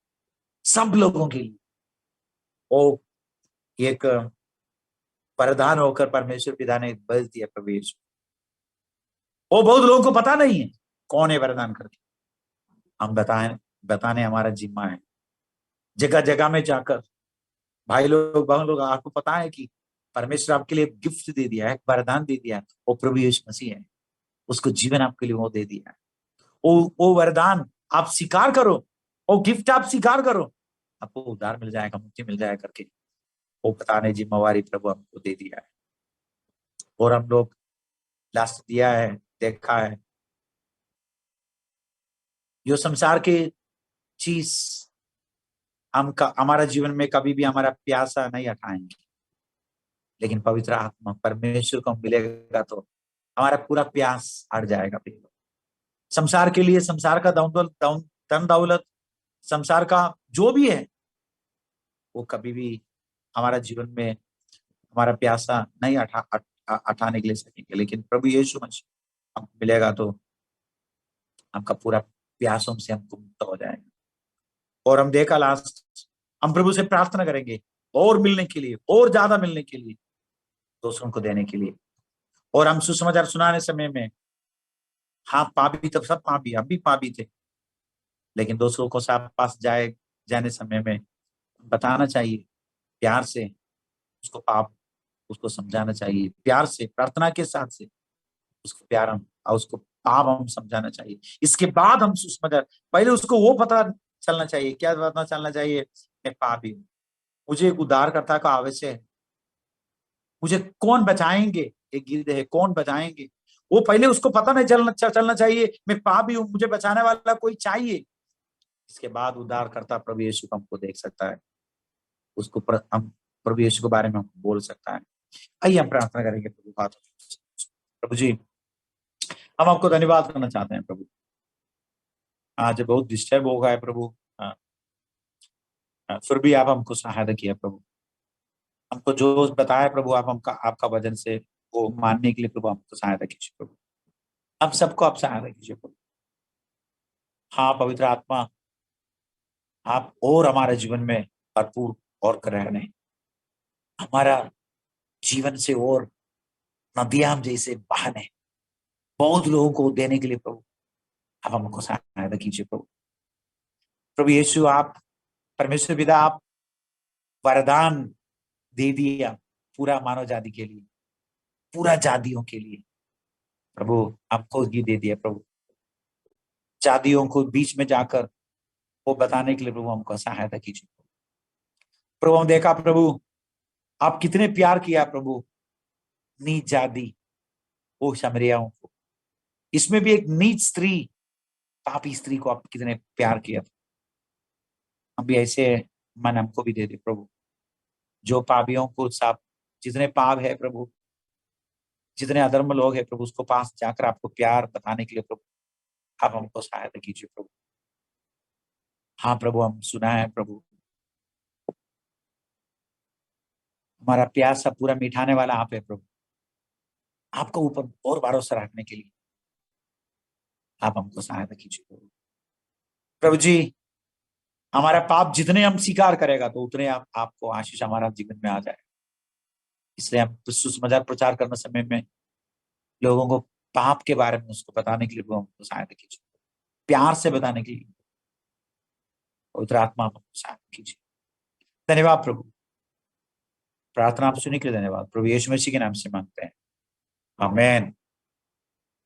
सब लोगों के लिए। वो एक वरदान होकर परमेश्वर पिता ने बल दिया प्रभु यीशु। वो बहुत लोगों को पता नहीं है कौन है वरदान करके, हम बताने हमारा जिम्मा है। जगह जगह में जाकर भाई लोग बहन लोग, आपको पता है कि परमेश्वर आपके लिए गिफ्ट दे दिया है, वरदान दे दिया है, वो प्रभु यीशु मसीह है। उसको जीवन आपके लिए वो दे दिया है। वो वरदान आप स्वीकार करो, वो गिफ्ट आप स्वीकार करो, आपको उद्धार मिल जाएगा, मुक्ति मिल जाएगा करके वो बताने जिम्मेवारी प्रभु हमको दे दिया है। और हम लोग लास्ट दिया है, देखा है, जो संसार के चीज हमारा जीवन में कभी भी हमारा प्यासा नहीं हटाएंगे। लेकिन पवित्र आत्मा परमेश्वर को मिलेगा तो हमारा पूरा प्यास हट जाएगा। संसार के लिए, संसार का धन दौलत, संसार का जो भी है, वो कभी भी हमारा जीवन में हमारा प्यासा नहीं हटाने के लिए सकेंगे। लेकिन प्रभु यीशु मसीह हमको मिलेगा तो हमका पूरा प्यासों से हमको मुक्त हो जाएगा। और हम देखा लास्ट, हम प्रभु से प्रार्थना करेंगे और मिलने के लिए, और ज्यादा मिलने के लिए, दूसरों को देने के लिए। और हम सुसमाचार सुनाने समय में, हाँ पापी तब सब पापी, हम भी पापी थे, लेकिन दूसरों को साथ पास जाने समय में बताना चाहिए प्यार से, उसको पाप उसको समझाना चाहिए प्यार से, प्रार्थना के साथ से उसको प्यार हम और उसको पाप हम समझाना चाहिए। इसके बाद हम सुसमाचार, पहले उसको वो पता चलना चाहिए, क्या पता चलना चाहिए, मैं पापी हूँ, मुझे एक उद्धारकर्ता का आवश्यक है, मुझे कौन बचाएंगे, एक गीत है कौन बचाएंगे, वो पहले उसको पता नहीं चलना चाहिए मैं पापी हूँ, मुझे बचाने वाला कोई चाहिए। इसके बाद उद्धारकर्ता प्रभु यीशु को हमको देख सकता है, हम प्रभु यीशु के बारे में हमको बोल सकता है। आइए हम प्रार्थना करेंगे प्रभु जी, हम आपको धन्यवाद करना चाहते हैं प्रभु। आज बहुत डिस्टर्ब हो गया है प्रभु, फिर भी आप हमको सहायता किया प्रभु, हमको जो बताया प्रभु, आप हमका आपका वचन से वो मानने के लिए प्रभु हमको सहायता कीजिए प्रभु, हम सबको आप सहायता कीजिए प्रभु। हाँ पवित्र आत्मा, आप और हमारे जीवन में भरपूर और कर रहे हैं, हमारा जीवन से और नदियां जैसे बहने बहुत लोगों को देने के लिए प्रभु आप हमको सहायता कीजिए प्रभु। प्रभु यीशु, आप परमेश्वर पिता, आप वरदान दे दिया पूरा मानव जाति के लिए, पूरा जातियों के लिए प्रभु, आपको ही दे दिया प्रभु, जातियों को बीच में जाकर वो बताने के लिए प्रभु हमको सहायता कीजिए प्रभु। हम देखा प्रभु आप कितने प्यार किया प्रभु नीच जाति वो शमरियाओं को, इसमें भी एक नीच स्त्री, पापी स्त्री को आप कितने प्यार किया। हम भी ऐसे मन हमको भी दे दे प्रभु, जो पापियों को साफ, जितने पाप है प्रभु, जितने अधर्म लोग हैं प्रभु, उसको पास जाकर आपको प्यार बताने के लिए प्रभु आप हमको सहायता कीजिए प्रभु। हाँ प्रभु, हम सुना है प्रभु, हमारा प्यासा पूरा मिटाने वाला आप है प्रभु। आपको ऊपर और भरोसा रखने के लिए आप हमको सहायता कीजिए प्रभु। प्रभु जी, हमारा पाप जितने हम स्वीकार करेगा तो उतने आपको आशीष हमारा जीवन में आ जाए। इसलिए हम सुसमाचार प्रचार करने समय में लोगों को पाप के बारे में उसको बताने के लिए वो हमको सहायता कीजिए, प्यार से बताने के लिए पवित्र आत्मा हमको सहायता कीजिए। धन्यवाद प्रभु, प्रार्थना आप सुनने के लिए धन्यवाद प्रभु, यीशु मसीह के नाम से मांगते हैं, आमीन।